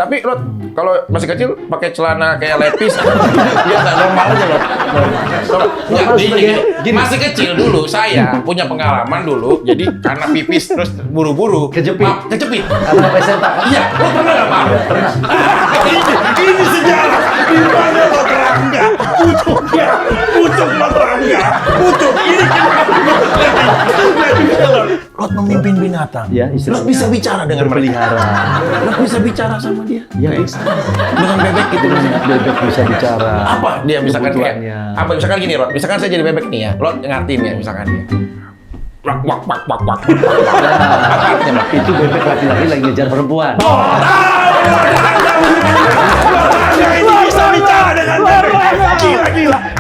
Tapi lo kalau masih kecil pakai celana kayak lepis, ya nggak normal aja lo. Ya, gini, masih kecil dulu saya punya pengalaman dulu. Jadi karena pipis terus buru-buru kejepit. Karena peserta. Iya, lo pernah nggak Pak? Pernah. Ini sejarah. Di mana lo terangga? Pucuk lo terangga. Pucuk. Ini Lot memimpin binatang. Ya, Lot bisa bicara dengan mereka. Lot bisa bicara sama dia. Ya, bisa. Dengan bebek itu Bebek bisa bicara. apa dia misalkan kayak Kebutuhannya. apa misalkan gini Lot, misalkan saya jadi bebek nih ya, Lot ngertiin ya misalkan dia wak wak wak wak wak apa artinya Lot? Itu bebek laki-laki lagi ngejar perempuan. ini bisa bicara dengan bebek.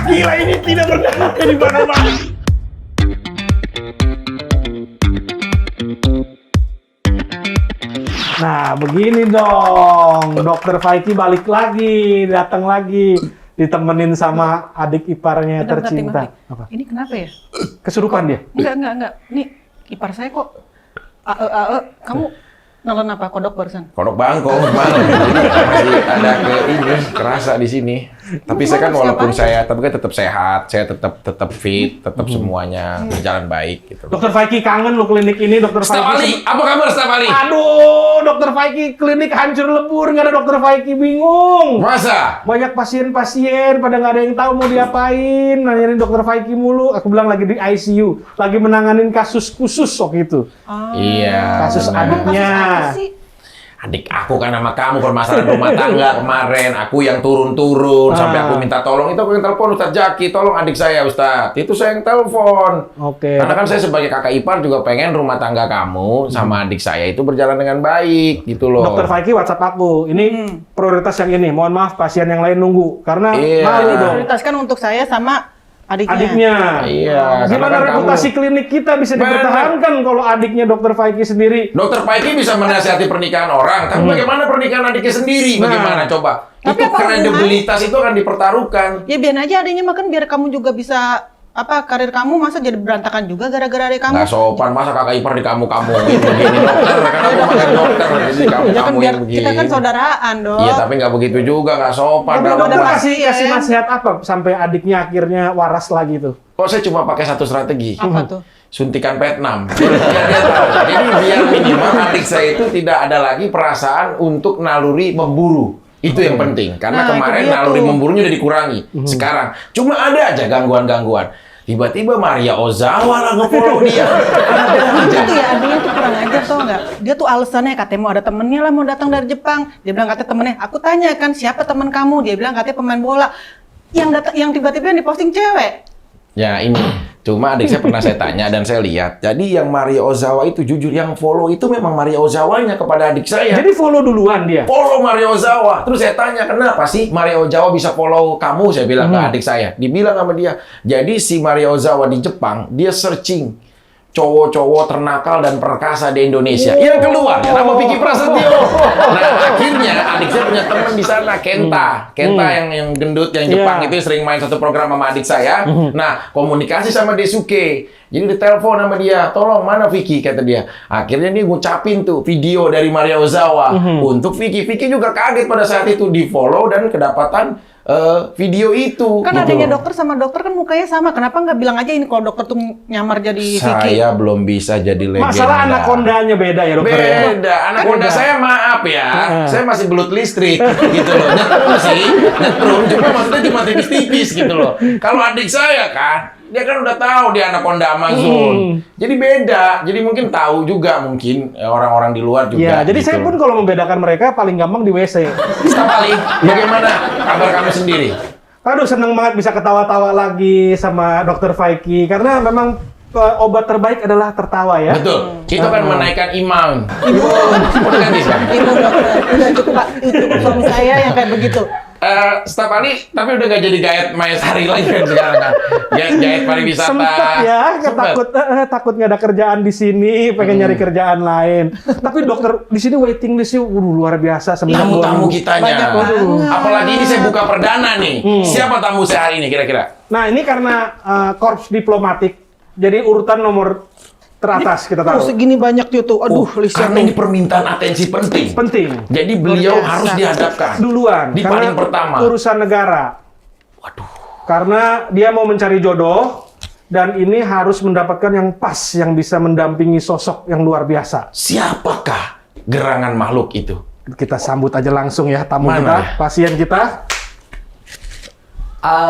Gila ini tidak pernah ada di mana-mana. Nah, begini dong. Dokter Faiki balik lagi, datang lagi, ditemenin sama adik iparnya Bentar, tercinta. Timothy. Apa? Ini kenapa ya? Kesurupan dia? Enggak. Ini ipar saya kok. Kamu nelen apa kodok barusan? Kodok bangkong gimana? Masih ada ke ini kerasa di sini. Tapi saya kan walaupun saya tapi kan tetap sehat, saya tetap fit, tetap semuanya berjalan baik gitu. Dokter Faiki kangen lo klinik ini, Dokter Staf Ali, Faiki. apa kabar Staf Ali? Aduh, Dokter Faiki klinik hancur lebur, nggak ada Dokter Faiki, bingung. Masa? Banyak pasien-pasien pada nggak ada yang tahu mau diapain, nanyain Dokter Faiki mulu. Aku bilang lagi di ICU, lagi menanganin kasus khusus waktu itu. Iya. Kasus benar. adiknya. Apa sih? Adik aku kan sama kamu permasalahan rumah tangga kemarin. Aku yang turun-turun sampai aku minta tolong. Itu aku yang telepon Ustadz Jaki, tolong adik saya Ustadz. Itu saya yang telepon. Oke. Karena kan saya sebagai kakak ipar juga pengen rumah tangga kamu sama adik saya itu berjalan dengan baik gitu loh. Dokter Faiki WhatsApp aku. Ini prioritas yang ini. Mohon maaf pasien yang lain nunggu karena Iya. malu dong. Prioritaskan untuk saya sama Adiknya. Iya. Gimana karena kan reputasi kamu- klinik kita bisa Benar. dipertahankan kalau adiknya Dokter Faiki sendiri? Dokter Paiki bisa menasihati pernikahan orang, tapi bagaimana pernikahan adiknya sendiri? Nah. Bagaimana coba? Tapi Itu apa kredibilitas itu akan dipertaruhkan. Ya biar aja adiknya makan biar kamu juga bisa karir kamu masa jadi berantakan juga gara-gara adik kamu. Nggak sopan, masa kakak ipar di kamu-kamuin begini dokter, kan aku makan dokter, jadi Ya kan kamu-kamuin biar begini. kita kan saudaraan dong. Iya, tapi nggak begitu juga, nggak sopan. Tapi dong. dokter pasti, kasih ya. nasihat apa sampai adiknya akhirnya waras lagi tuh? Kok saya cuma pakai satu strategi? Apa tuh? Suntikan Vietnam. Biar dia tahu. Jadi biar minimal adik saya itu tidak ada lagi perasaan untuk naluri memburu. Itu yang penting. Karena Nah, itu kemarin dia naluri tuh. memburunya udah dikurangi. Sekarang cuma ada aja gangguan-gangguan. Tiba-tiba Maria Ozawa lah nge-follow dia. Itu ya adiknya tuh kurang ajar tau nggak? Dia tuh alasannya katanya mau ada temennya lah mau datang dari Jepang. Dia bilang katanya temennya. Aku tanya kan siapa teman kamu? Dia bilang katanya pemain bola. Yang tiba-tiba yang diposting cewek. Ya ini, cuma adik saya pernah saya tanya dan saya lihat. Jadi yang Maria Ozawa itu jujur yang follow itu memang Maria Ozawanya kepada adik saya. Jadi follow duluan dia. Follow Mario Ozawa. Terus saya tanya, kenapa sih Mario Ozawa bisa follow kamu? Saya bilang ke adik saya. Dibilang sama dia. Jadi si Mario Ozawa di Jepang, dia searching cowok-cowok ternakal dan perkasa di Indonesia. Yang keluar, nama Vicky Prasetyo. Nah, akhirnya adik saya punya teman di sana, Kenta. Kenta yang gendut, yang Jepang Iya. itu sering main satu program sama adik saya. Nah, komunikasi sama Desuke. Jadi ditelepon sama dia, tolong mana Vicky, kata dia. Akhirnya dia ngucapin tuh video dari Maria Ozawa untuk Vicky. Vicky juga kaget pada saat itu, di-follow dan kedapatan video itu. Kan gitu adiknya loh. dokter sama dokter kan mukanya sama. Kenapa nggak bilang aja ini kalau dokter tuh nyamar jadi Vicky? Saya belum bisa jadi legenda. Masalah anakondanya beda ya dokter ya? Beda. Anaconda saya maaf ya. Saya masih belut listrik gitu loh. Nyetrum sih. Nyetrum. Cuma maksudnya cuma tipis-tipis gitu loh. Kalau adik saya kan, dia kan udah tahu dia anaconda Amazon. Jadi beda. Jadi mungkin tahu juga mungkin orang-orang di luar juga. Iya, jadi gitu saya pun loh. kalau membedakan mereka paling gampang di WC. Staf Ali, bagaimana kabar kamu sendiri? Aduh, seneng banget bisa ketawa-tawa lagi sama Dokter Faiki karena memang obat terbaik adalah tertawa ya. Betul. Itu kan menaikkan iman. Udah ganti sekarang. Ibu dokter, udah cukup Pak. Itu cukup suami saya yang kayak begitu. Staf Ali, tapi udah gak jadi gaet Mayasari lagi kan sekarang kan? Gaet pariwisata. Sempet ya, Sempet. takut nggak ada kerjaan di sini, pengen nyari kerjaan lain. Tapi dokter di sini waiting listnya luar biasa. semenjak Tamu-tamu 2000. kitanya. Banyak banget. Apalagi ini saya buka perdana nih. Siapa tamu saya hari ini kira-kira? Nah ini karena korps diplomatik, jadi urutan nomor teratas kita Oh, tahu. segini banyak dia tuh. Aduh, Lisa Karena tuh. ini permintaan atensi penting. Penting. Jadi beliau Luar biasa. harus dihadapkan Duluan. di karena paling pertama. Urusan negara. Waduh. Karena dia mau mencari jodoh dan ini harus mendapatkan yang pas yang bisa mendampingi sosok yang luar biasa. Siapakah gerangan makhluk itu? Kita sambut aja langsung ya tamu Mana kita, ya? pasien kita.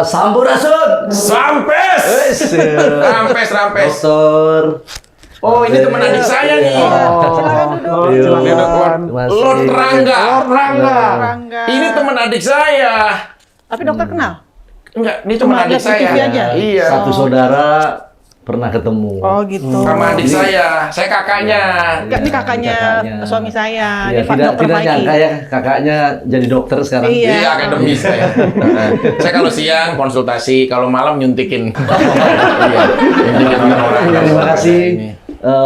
Sampurasun. Sampes! Rampes. Dokter. Oh, ini teman adik saya nih. Silakan duduk. Oh, Iya. silakan. Masih. Lord Rangga. Lord Rangga. Rangga. Ini teman adik saya. Tapi dokter kenal? Enggak, ini teman Cuma adik lihat di TV saya. aja? Iya. Satu saudara pernah ketemu. Oh, gitu. Sama adik saya kakaknya. Ini kakaknya suami saya. Ya, Ini Pak tidak Dokter Faiki. nyangka ya kakaknya jadi dokter sekarang. Iya. Iya, akademis saya. Saya kalau siang konsultasi, kalau malam nyuntikin. Iya, nyuntikin orang-orang. Terima kasih. Ini.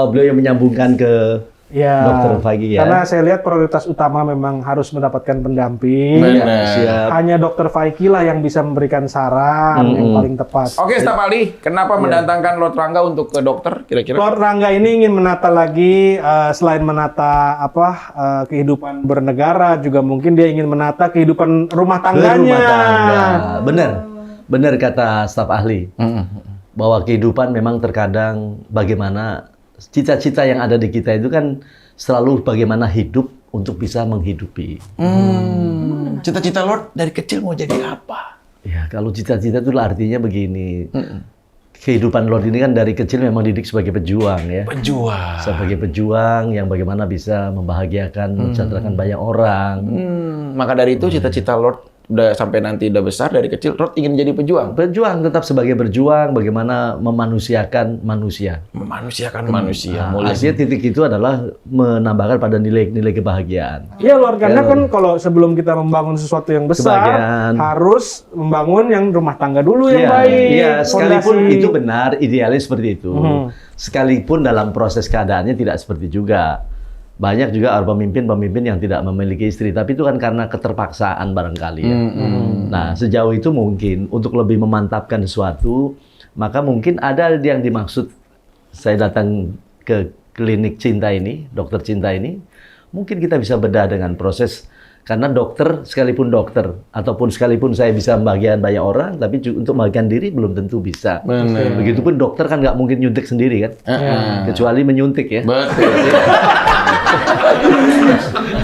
Beliau yang menyambungkan ke Ya. Dokter Faiki ya. Karena saya lihat prioritas utama memang harus mendapatkan pendamping. Benar. Siap. Hanya Dokter Faiki lah yang bisa memberikan saran yang paling tepat. Oke, Staf Ali, kenapa mendatangkan Lord Rangga untuk ke dokter kira-kira? Lord Rangga ini ingin menata lagi selain menata kehidupan bernegara, juga mungkin dia ingin menata kehidupan rumah tangganya. Berumah tangga. Benar kata staf ahli. Bahwa kehidupan memang terkadang bagaimana cita-cita yang ada di kita itu kan selalu bagaimana hidup untuk bisa menghidupi. Cita-cita Lord dari kecil mau jadi apa? Ya, kalau cita-cita itu artinya begini. Kehidupan Lord ini kan dari kecil memang didik sebagai pejuang ya. Pejuang. Sebagai pejuang yang bagaimana bisa membahagiakan, mensejahterakan banyak orang. Maka dari itu cita-cita Lord udah sampai nanti udah besar dari kecil Lord ingin jadi pejuang. Berjuang tetap sebagai berjuang, bagaimana memanusiakan manusia. Memanusiakan manusia. Nah, Mulai artinya titik itu adalah menambahkan pada nilai-nilai kebahagiaan. Iya Lord, karena kan kalau sebelum kita membangun sesuatu yang besar, Kebahagiaan. harus membangun yang rumah tangga dulu yang Iya, baik. iya, sekalipun fondasi. itu benar, idealis seperti itu. Sekalipun dalam proses keadaannya tidak seperti juga. Banyak juga pemimpin-pemimpin yang tidak memiliki istri, tapi itu kan karena keterpaksaan barangkali ya. Nah, sejauh itu mungkin untuk lebih memantapkan sesuatu, maka mungkin ada yang dimaksud saya datang ke klinik cinta ini, dokter cinta ini, mungkin kita bisa bedah dengan proses. Karena dokter, sekalipun dokter, ataupun sekalipun saya bisa membahagiakan banyak orang, tapi untuk membahagiakan diri belum tentu bisa. Benar. Begitupun dokter kan nggak mungkin nyuntik sendiri kan, kecuali menyuntik ya. Betul.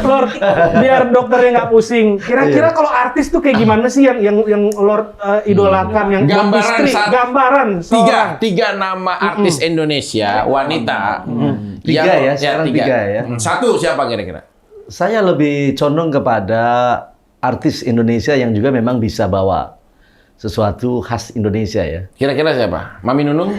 Lord, biar dokternya nggak pusing. Kira-kira kalau artis tuh kayak gimana sih yang Lord idolakan, yang buat Gambaran istri? saat- Gambaran seorang. Tiga nama artis Indonesia wanita. Tiga ya, sekarang tiga ya. Satu siapa kira-kira? Saya lebih condong kepada artis Indonesia yang juga memang bisa bawa sesuatu khas Indonesia ya. Kira-kira siapa? Mami Nunung?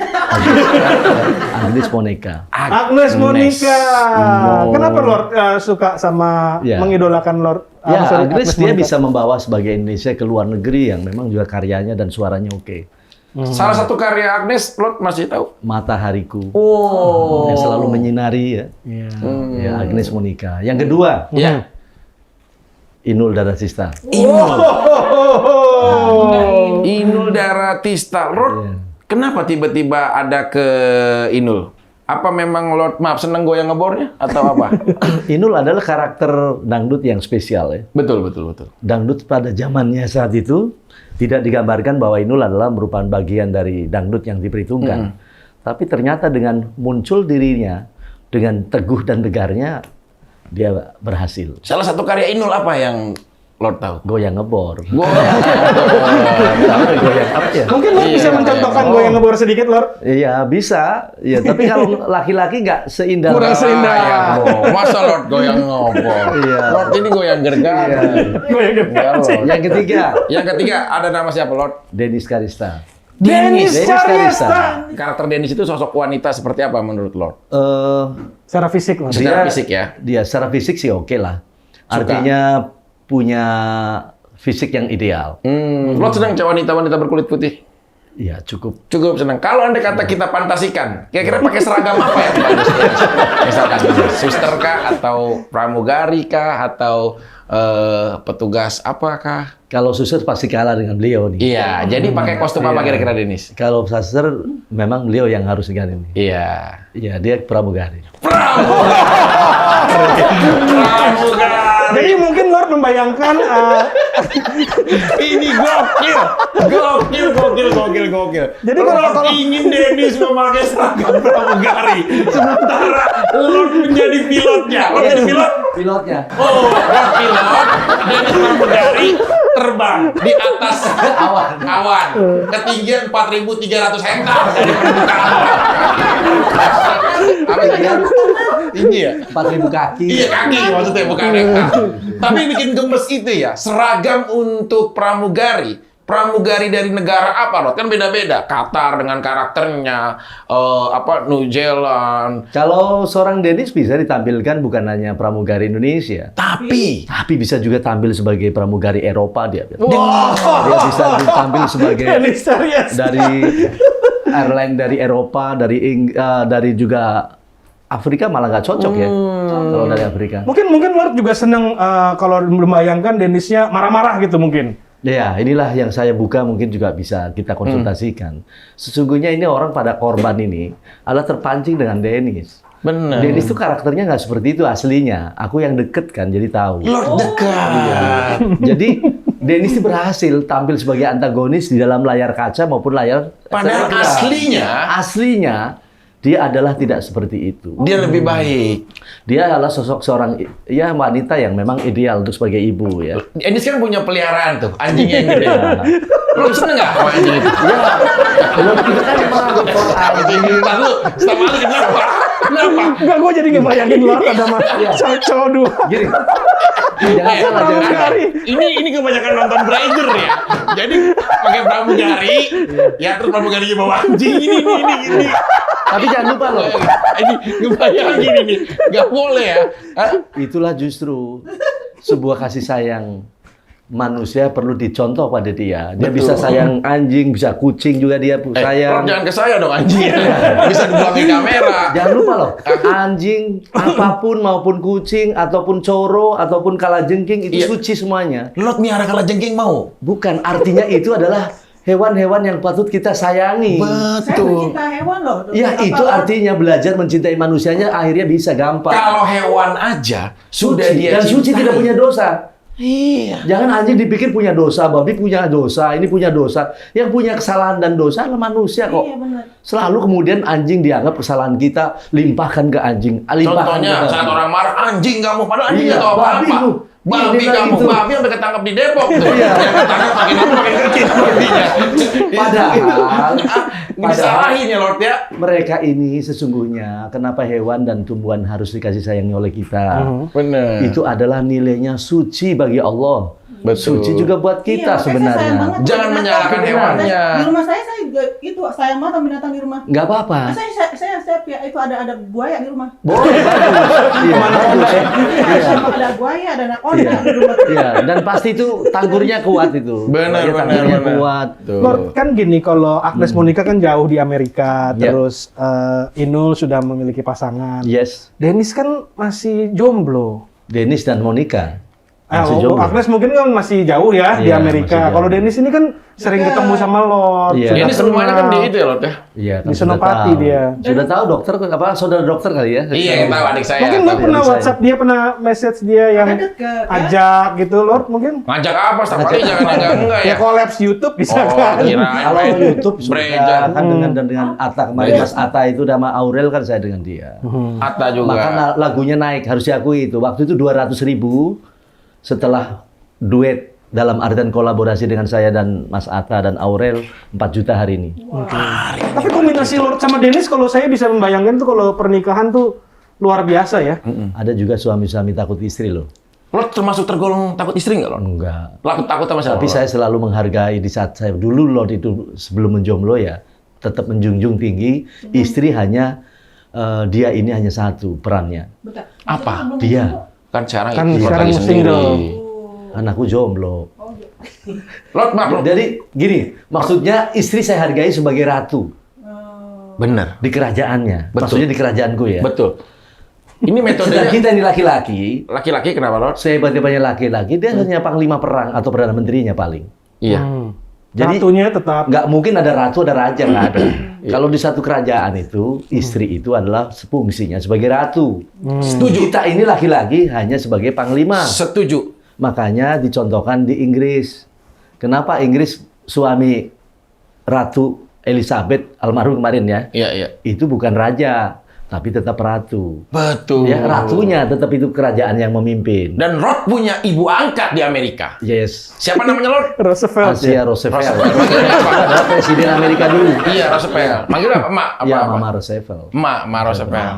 Agnes Monica. Agnes Monica. Oh. Kenapa Lord suka sama Ya. mengidolakan Lord? Ya, sorry, Agnes dia Monica. bisa membawa sebagai Indonesia ke luar negeri yang memang juga karyanya dan suaranya oke. Salah satu karya Agnes, Lord masih tahu? Matahariku. Oh. Yang selalu menyinari ya. Iya. Ya, Agnes Monica. Yang kedua, Ya. Inul Daratista. Inul Daratista. Lord, Iya. kenapa tiba-tiba ada ke Inul? Apa memang Lord seneng goyang ngebornya atau apa? Inul adalah karakter dangdut yang spesial ya. betul. Dangdut pada zamannya saat itu tidak digambarkan bahwa Inul adalah merupakan bagian dari dangdut yang diperhitungkan. Tapi ternyata dengan muncul dirinya, dengan teguh dan tegarnya, dia berhasil. Salah satu karya Inul apa yang Lord tahu? Goyang ngebor. Goyang. Tahu goyang apa ya? Mungkin Lord Iya, bisa mencontohkan goyang. goyang ngebor sedikit, Lord. Iya bisa. Ya tapi kalau laki-laki nggak seindah. Kurang seindah. Ya, bro. Masa Lord goyang ngobor? Iya. Lord ini goyang gergaji. Goyang Enggak, ngebor. Lord. Yang ketiga, Yang ketiga ada nama siapa Lord? Denis Karista. Dennis Dennis Cariasta. Cariasta. Karakter Dennis itu sosok wanita seperti apa menurut Lord? Secara fisik, Lord. Secara fisik ya? Dia secara fisik sih oke lah. Suka. Artinya punya fisik yang ideal. Lord senang wanita-wanita berkulit putih? Ya cukup. Cukup senang. Kalau andai kata kita fantasikan, kira-kira pakai seragam apa yang bagus? Misalkan suster kah, atau pramugari kah, atau petugas apakah? Kalau suster pasti kalah dengan beliau nih. Iya, jadi pakai kostum apa kira-kira Denis? Kalau suster memang beliau yang harus ganti nih. Iya. Iya, dia pramugari. Jadi mungkin Lord membayangkan Ini gokil. Jadi kalau ingin Denis memakai seragam pramugari, sementara Lord menjadi pilotnya. Lord jadi pilot? Pilotnya. Oh, Lord pilot, Denis pramugari terbang di atas awan. Ketinggian 4.300 hektar dari permukaan. Apa ya? Tinggi ya? 4.000 kaki. Iya, kaki maksudnya bukan hektar. Tapi bikin gemes itu ya, seragam untuk pramugari dari negara apa, Rod? Kan beda-beda. Qatar dengan karakternya, New Zealand. Kalau seorang Denis bisa ditampilkan bukan hanya pramugari Indonesia, Tapi bisa juga tampil sebagai pramugari Eropa dia. Wah. Dia bisa tampil sebagai Ini serius. dari airline dari Eropa, dari juga Afrika malah nggak cocok ya. Kalau dari Afrika. Mungkin Lord juga senang kalau membayangkan Denisnya marah-marah gitu mungkin. Ya, inilah yang saya buka mungkin juga bisa kita konsultasikan. Sesungguhnya ini orang pada korban ini adalah terpancing dengan Denis. benar. Denis itu karakternya nggak seperti itu aslinya. Aku yang deket kan, jadi tahu. Lord dekat. Iya. Jadi Denis itu berhasil tampil sebagai antagonis di dalam layar kaca maupun layar. Padahal aslinya dia adalah tidak seperti itu. dia lebih baik. Dia adalah sosok seorang wanita yang memang ideal untuk sebagai ibu ya. Ini sekarang punya peliharaan tuh, anjingnya yang gede. Lo seneng nggak sama anjing itu? Kalau kita kan memang Anjing lalu, sama lu kenapa? Kenapa? Enggak, gue jadi ngebayangin Lord ada cowok dua. gini. Jangan salah, jangan salah. Ini kebanyakan nonton Brazier ya. Jadi pakai pramugari, ya terus pramugari bawa anjing ini. Tapi jangan lupa loh. Ini ngebayangin ini, nggak boleh ya. Hah? Itulah justru sebuah kasih sayang manusia perlu dicontoh pada dia. Dia bisa sayang anjing, bisa kucing juga dia sayang. Jangan ke saya dong anjing. Bisa dibuangin kamera. Jangan lupa loh, anjing apapun maupun kucing ataupun coro ataupun kalajengking itu Iya. suci semuanya. Lot miara kalajengking mau. Bukan, artinya itu adalah hewan-hewan yang patut kita sayangi. Saya Betul. mencinta hewan loh. Ya itu artinya belajar mencintai manusianya akhirnya bisa gampang. Kalau hewan aja sudah dia dan suci cintai. tidak punya dosa. Iya. Jangan anjing dipikir punya dosa, babi punya dosa, ini punya dosa. Yang punya kesalahan dan dosa adalah manusia kok. Iya benar. Selalu kemudian anjing dianggap kesalahan kita, limpahkan ke anjing. Limpahkan Contohnya ke saat orang marah, anjing kamu, padahal anjing Iya, nggak tahu babi apa-apa. lu. Babi Ini kamu, itu. babi sampai ketangkap di Depok tuh. Iya. Yang ketangkap makin lama makin kecil babinya. Padahal Disalahin ya Lord ya. mereka ini sesungguhnya kenapa hewan dan tumbuhan harus dikasih sayangi oleh kita. Benar. Itu adalah nilainya suci bagi Allah. Betul. Suci juga buat kita Iya, makanya saya sayang sebenarnya. banget sama Jangan binatang. menyalahkan hewannya. Di rumah saya juga itu sayang banget sama binatang di rumah. Nggak apa-apa. Saya itu ada buaya di rumah. Boleh, bagus. Iya, bagus ya. Iya. Ada buaya, ada anaconda Iya. di rumah. Iya, dan pasti itu tangkurnya kuat itu. Benar, Dia benar, tangkurnya benar. kuat. Tuh. Lord, kan gini, kalau Agnes Monica kan jauh di Amerika, Yep. terus Inul sudah memiliki pasangan. Yes. Denis kan masih jomblo. Denis dan Monica. Masih jomblo. Agnes mungkin kan masih jauh ya di Iya, Amerika. masih jauh. Kalau Denis ini kan sering ketemu sama Lord. Iya. sudah Ini rumahnya kan kenal. di itu ya Lord ya. Iya, kan Di sudah Senopati tahu. dia. Sudah tahu dokter apa saudara dokter kali ya? Iya, yang tahu adik saya. Mungkin Lord Tahu. pernah saya. WhatsApp dia, pernah message dia yang Ada deket, ya. ajak gitu, Lord mungkin. Ngajak apa? Setiap kali jangan enggak ya. Ya collabs YouTube bisa Oh, kan. kirain. Kalau YouTube Breja. sudah kan dengan Atta kemarin Mas Atta itu sama Aurel kan saya dengan dia. Atta juga. Maka lagunya naik harus diakui itu. Waktu itu 200.000 setelah duet dalam artian kolaborasi dengan saya dan Mas Atta dan Aurel 4 juta hari ini. Tapi kombinasi Lord sama Denis kalau saya bisa membayangkan tuh kalau pernikahan tuh luar biasa ya. Ada juga suami-suami takut istri loh. Lord termasuk tergolong takut istri nggak Lord? Enggak. Takut sama siapa? Tapi saya selalu menghargai di saat saya dulu Lord itu sebelum menjomblo ya tetap menjunjung tinggi istri hanya dia ini hanya satu perannya. Betul. Apa? Sebelum Dia. itu, Kan sekarang Kan itu sekarang lagi sendiri. single. Anakku jomblo. Lord, maaf. Jadi gini, maksudnya istri saya hargai sebagai ratu Bener. di kerajaannya. Betul. Maksudnya di kerajaanku ya. Betul. Ini Sedang metodenya kita ini laki-laki, laki-laki kenapa, Lord? sehebat-hebatnya laki-laki, dia hanya panglima perang atau perdana menterinya paling. Iya. Jadi Ratunya tetap. nggak mungkin ada ratu, ada raja, nggak ada. Kalau di satu kerajaan itu, istri itu adalah fungsinya sebagai ratu. Setuju. Kita ini laki-laki hanya sebagai panglima. Setuju. Makanya dicontohkan di Inggris. Kenapa Inggris suami Ratu Elizabeth almarhum kemarin ya? Iya, iya. Itu bukan raja, tapi tetap ratu. Betul. Ya, ratunya tetap itu kerajaan yang memimpin. Dan Lord punya ibu angkat di Amerika. Yes. Siapa namanya, Lord? Roosevelt. Asia Roosevelt. Manggilnya apa? Adalah presiden Amerika dulu. Iya, Roosevelt. Manggil apa, Mak? Apa, Ya, apa? Mama Roosevelt. Ma Roosevelt.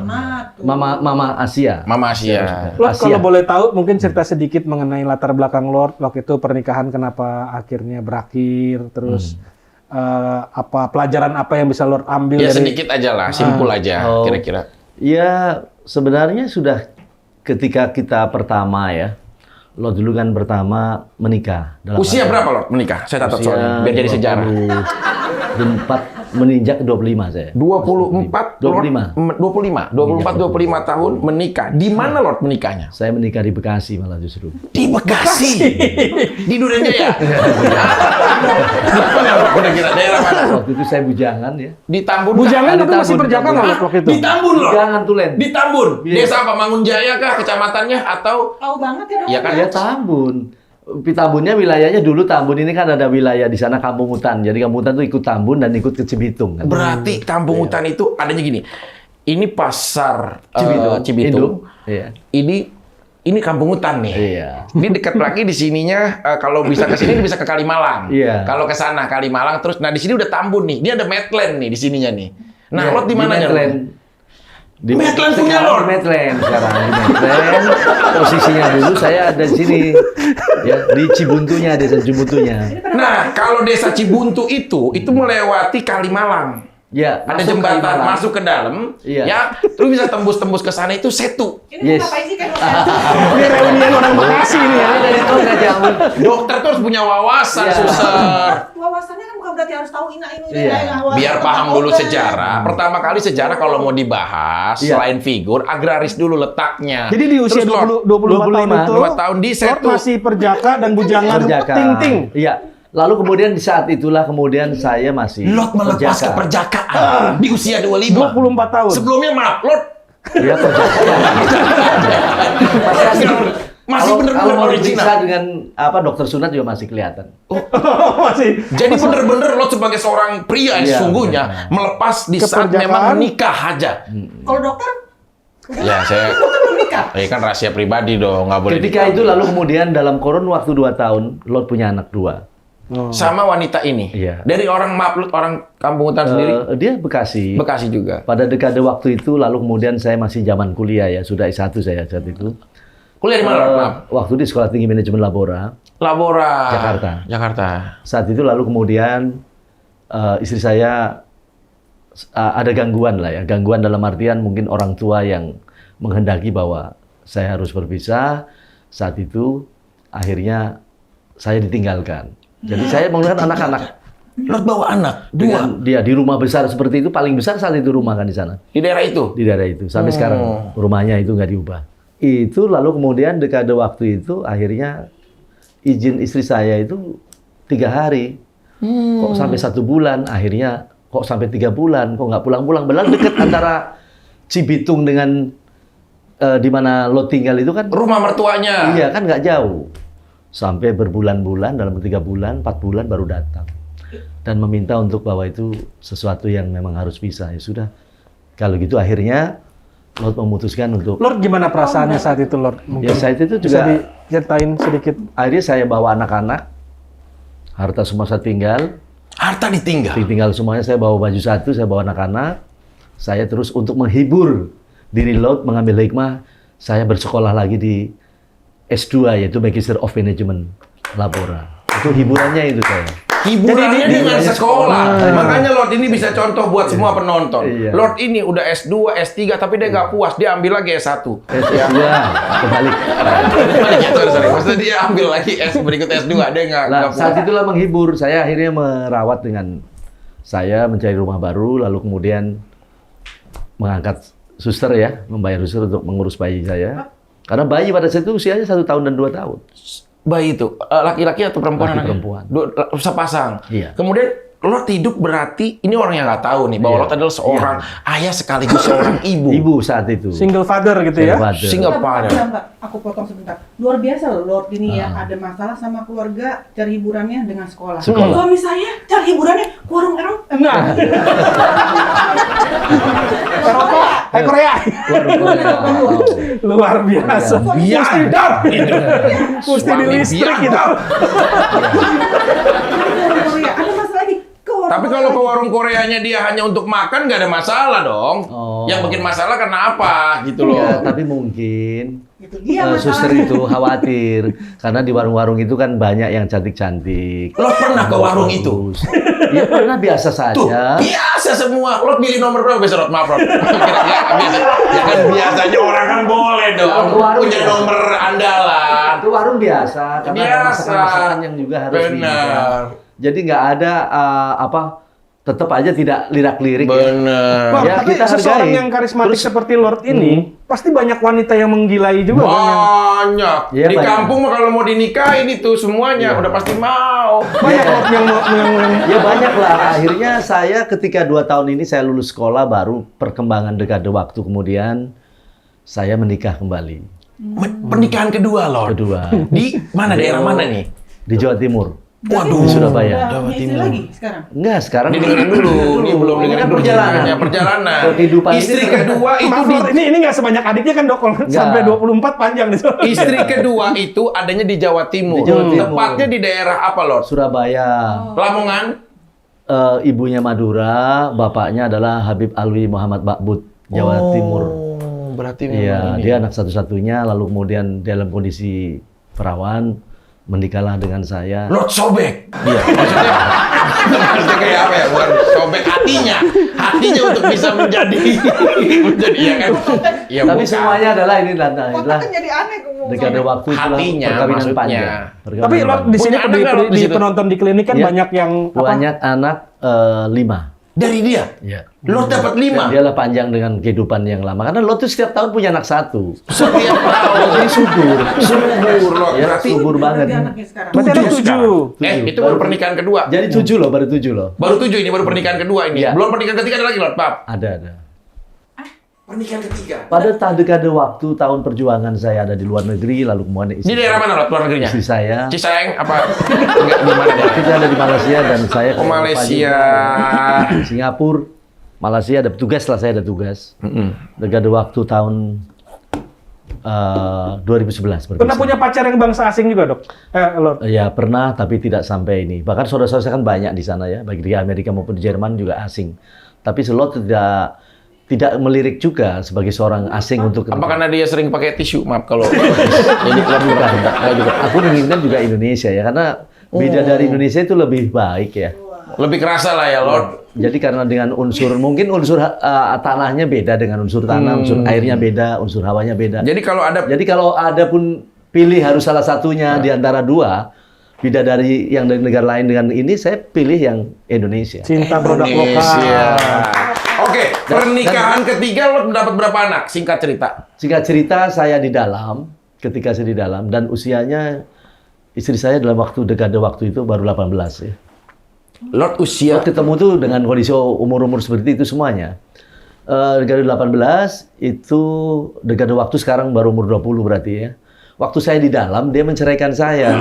Mama Asia. Mama Asia. Lord, Asia. kalau boleh tahu, mungkin cerita sedikit mengenai latar belakang Lord waktu itu pernikahan kenapa akhirnya berakhir, terus apa pelajaran apa yang bisa Lord ambil Ya dari sedikit aja lah, simpul aja Oh. kira-kira. Ya, sebenarnya sudah ketika kita pertama ya. Lo dulu kan pertama menikah. Usia berapa, Lord, menikah? Saya catat soalnya, biar jadi sejarah. 24 menginjak 25 saya. 24, 25. 25 tahun menikah. Di mana, Lord, menikahnya? Saya menikah di Bekasi malah justru. Di Bekasi. Di Duren Jaya. Mana, Lord? Kira-kira daerah mana? Waktu itu saya bujangan ya. Di Tambun. Bujangan Ada tapi masih Tambun, perjaka Tambun. nggak Lord waktu itu? Di Tambun, Lord. Bujangan Tulen. Di Tambun. Iya. Desa apa? Mangunjaya kah? Kecamatannya atau? Tahu banget ya dong. Ya kan? Ya Tambun. Tambunnya wilayahnya dulu Tambun ini kan ada wilayah di sana Kampung Hutan. Jadi Kampung Hutan itu ikut Tambun dan ikut ke Cibitung. Kan? Berarti kampung hutan itu adanya gini. Ini pasar Cibitung. Induk. Iya. Ini kampung hutan nih. Iya. Ini dekat lagi di sininya kalau bisa ke sini bisa ke Kalimalang. Iya. Kalau ke sana Kalimalang terus di sini udah Tambun nih. Dia ada Medland nih di sininya nih. Nah, Iya, Lord di mananya? Medland. Di Medland punya sekarang Lord. di Medland sekarang di Medland. Posisinya dulu saya ada di sini. Ya, di Cibuntunya, desa Cibuntunya. Nah, kalau desa Cibuntu itu melewati Kalimalang. Ya, Ada masuk jembatan Kalimalang. masuk ke dalam, Iya. ya, terus bisa tembus-tembus ke sana itu Setu. Ini Yes. ngapain sih kan? Ini reunian orang Bekasi ini ya. Dari itu nggak jauh. Dokter tuh harus punya wawasan, Iya. suster. Wawasannya kan bukan berarti harus tahu ini Iya. Biar paham dulu sejarah. Pertama kali sejarah kalau mau dibahas, Iya. selain figur, agraris dulu letaknya. Jadi di usia Terus, Lord, 24 tahun itu, 2 tahun di Lord Setu. masih perjaka dan bujangan Perjaka. ting-ting. Iya. Lalu kemudian di saat itulah kemudian saya masih Lord melepas perjaka. keperjakaan di usia 25. 24 tahun. Sebelumnya maaf, Lord. Iya, perjaka. Masih Kalau bener-bener mau original. diperiksa dengan apa dokter sunat juga masih kelihatan. masih. Jadi bener-bener Lord sebagai seorang pria yang Iya, sesungguhnya melepas di saat Keperjakaan. memang menikah aja. Kalau dokter, Ya, saya menikah. kan rahasia pribadi dong, nggak boleh. Ketika itu lalu kemudian dalam kurun waktu 2 tahun, Lord punya anak 2. Sama wanita ini. Iya. Dari orang Maplut, orang kampung hutan sendiri. Dia Bekasi. Bekasi juga. Pada dekade waktu itu lalu kemudian saya masih zaman kuliah ya, sudah S1 saya saat itu. Kuliah di mana, Lord? Maaf. Waktu di Sekolah Tinggi Manajemen Labora. Labora. Jakarta. Saat itu lalu kemudian istri saya ada gangguan lah ya. Gangguan dalam artian mungkin orang tua yang menghendaki bahwa saya harus berpisah. Saat itu akhirnya saya ditinggalkan. Jadi saya menggunakan anak-anak. Lord bawa anak. Dengan dia di rumah besar seperti itu, paling besar saat itu rumah kan di sana. Di daerah itu. Di daerah itu. Sampai sekarang rumahnya itu nggak diubah. Itu lalu kemudian dekade waktu itu akhirnya izin istri saya itu 3 hari. Kok sampai 1 bulan, akhirnya kok sampai 3 bulan, kok nggak pulang-pulang. Padahal dekat antara Cibitung dengan di mana lo tinggal itu kan. Rumah mertuanya. Iya kan nggak jauh. Sampai berbulan-bulan, dalam 3 bulan, 4 bulan baru datang. Dan meminta untuk bahwa itu sesuatu yang memang harus bisa. Ya sudah, kalau gitu akhirnya Lord memutuskan untuk... Lord gimana perasaannya saat itu, Lord? Ya saat itu bisa juga, diceritain sedikit. akhirnya saya bawa anak-anak, harta semua saya tinggal, Harta ditinggal. tinggal semuanya saya bawa baju satu, saya bawa anak-anak, saya terus untuk menghibur diri Lord, mengambil hikmah, saya bersekolah lagi di S2 yaitu Magister of Management Labora. Itu hiburannya itu saya. Hiburannya dengan sekolah. Makanya Lord ini bisa contoh buat semua penonton. Iya. Lord ini udah S2, S3, tapi dia nggak puas. Dia ambil lagi S1. Iya, kebalik. Sorry. Maksudnya dia ambil lagi berikut S2. Dia nggak Nah, puas. saat itulah menghibur. Saya akhirnya merawat dengan saya mencari rumah baru, lalu kemudian mengangkat suster ya, membayar suster untuk mengurus bayi saya. Karena bayi pada saat itu usianya 1 tahun dan 2 tahun. Bayi itu laki-laki atau perempuan? Laki anaknya? perempuan. Sepasang. Iya. Kemudian Lord hidup berarti ini orang yang nggak tahu nih bahwa Iya. Lord adalah seorang ayah sekaligus seorang ibu. Ibu saat itu. Single father gitu ya. Father. Single Bentar, father. bentar, aku potong sebentar. Luar biasa loh Lord ini ya, ada masalah sama keluarga, cari hiburannya dengan sekolah. Sekolah. Suami saya cari hiburannya ke warung Eropa. Enggak. Eropa, Korea. Luar biasa. Biadab itu. Mesti di listrik gitu. Korea, ada masalah lagi ke warung Tapi kalau ke Korea. warung Koreanya dia hanya untuk makan nggak ada masalah dong. Oh. Yang bikin masalah kenapa gitu loh. Ya, tapi mungkin Itu dia suster masalahnya. itu khawatir karena di warung-warung itu kan banyak yang cantik-cantik. Lo pernah ke warung itu? Ya pernah biasa Tuh, saja. biasa semua. Lo pilih nomor berapa besok, Rod? Maaf, Rod. Kira-kira biasa. Ya kan biasanya orang kan boleh dong. Kalau ke warung Punya ya. nomor andalan. Itu warung biasa karena ada Biasa. masakan-masakan yang juga harus Benar. diingat. Jadi nggak ada tetap aja tidak lirak-lirik. Ya. Bener. Bang, Ya, tapi kita seseorang hargai. yang karismatik Terus- seperti Lord ini, pasti banyak wanita yang menggilai juga kan? Banyak. Iya, Di banyak. kampung mah kalau mau dinikahin itu semuanya udah pasti mau. Banyak Lord yang Ya banyak lah. Akhirnya saya ketika 2 tahun ini saya lulus sekolah, baru perkembangan dekade waktu kemudian saya menikah kembali. Pernikahan kedua, Lord. Kedua Di mana daerah mana nih? di Jawa Timur. Waduh. Di Surabaya. Udah punya istri lagi sekarang. Enggak, sekarang Ini dengerin dulu, ini belum Ini dengerin kan dulu perjalanan. ceritanya, perjalanan. Kehidupan ini Istri kan- kedua itu Maaf, di Lord, ini nggak sebanyak adiknya kan dok, sampai 24 panjang di sana. istri kedua itu adanya di Jawa Timur. Di Jawa Timur. Tepatnya di daerah apa, Lord? Surabaya. Lamongan. Ibunya Madura, bapaknya adalah Habib Alwi Muhammad Bakbud, Jawa Timur. Oh, berarti memang Iya, ini. dia anak satu-satunya, lalu kemudian dalam kondisi perawan, menikahlah dengan saya. Lord sobek. Iya. Maksudnya kayak apa ya? Bukan sobek hatinya. Hatinya untuk bisa menjadi ya kan. Ya, Tapi bukan. semuanya adalah ini adalah Otaknya jadi aneh ngomong. dekade waktu itulah Hatinya, perkawinan maksudnya. panjang. Perkawinan Tapi Lord panjang. di sini Punya anak nggak, Lord, di di situ? penonton di klinik kan Iya. banyak yang apa? Banyak anak 5. Dari dia. Iya. Lord dapat Dan 5. dialah panjang dengan kehidupan yang lama. Karena lo tuh setiap tahun punya anak 1. Setiap tahun. Jadi subur. Subur, Lord. Ya, Berarti subur banget. Berarti anaknya sekarang. Berarti ada 7 sekarang. 7. Itu baru pernikahan kedua. Jadi 7 loh, baru 7 loh. Baru 7 ini, baru pernikahan kedua ini. Iya. Belum pernikahan ketiga ada lagi, Lord, Pap. Ada. Pernikahan ketiga. Pada dekade waktu tahun perjuangan saya ada di luar negeri, lalu kemudian Di daerah mana, Lord, luar negerinya? istri saya. Cisayang apa? Enggak, di mana daerah? Kita ada di Malaysia dan saya ke Oh, Eropa Malaysia. juga. Singapura, Malaysia ada tugas lah, saya ada tugas. Dekade waktu tahun 2011. Pernah punya pacar yang bangsa asing juga dok? Lord. Ya pernah, tapi tidak sampai ini. Bahkan saudara-saudara saya kan banyak di sana ya, baik di Amerika maupun di Jerman juga asing. Tapi Slot tidak melirik juga sebagai seorang asing untuk. Apa karena dia sering pakai tisu? Maaf kalau Ini bukan. Aku menginginkan juga Indonesia ya, karena beda dari Indonesia itu lebih baik ya. lebih kerasa lah ya, Lord. Jadi karena dengan mungkin unsur tanahnya beda dengan unsur tanah, unsur airnya beda, unsur hawanya beda. Jadi kalau ada pun pilih harus salah satunya di antara dua, bidadari yang dari negara lain dengan ini, saya pilih yang Indonesia. Cinta produk Indonesia. lokal. Oke, pernikahan ketiga lo dapat berapa anak? Singkat cerita. Singkat cerita, saya di dalam, ketika saya di dalam, dan usianya istri saya dalam dekade waktu itu baru 18 ya. Lord usia Waktu ketemu tuh dengan kondisi umur-umur seperti itu semuanya. Dekade 18 itu dekade waktu sekarang baru umur 20 berarti ya. Waktu saya di dalam, dia menceraikan saya.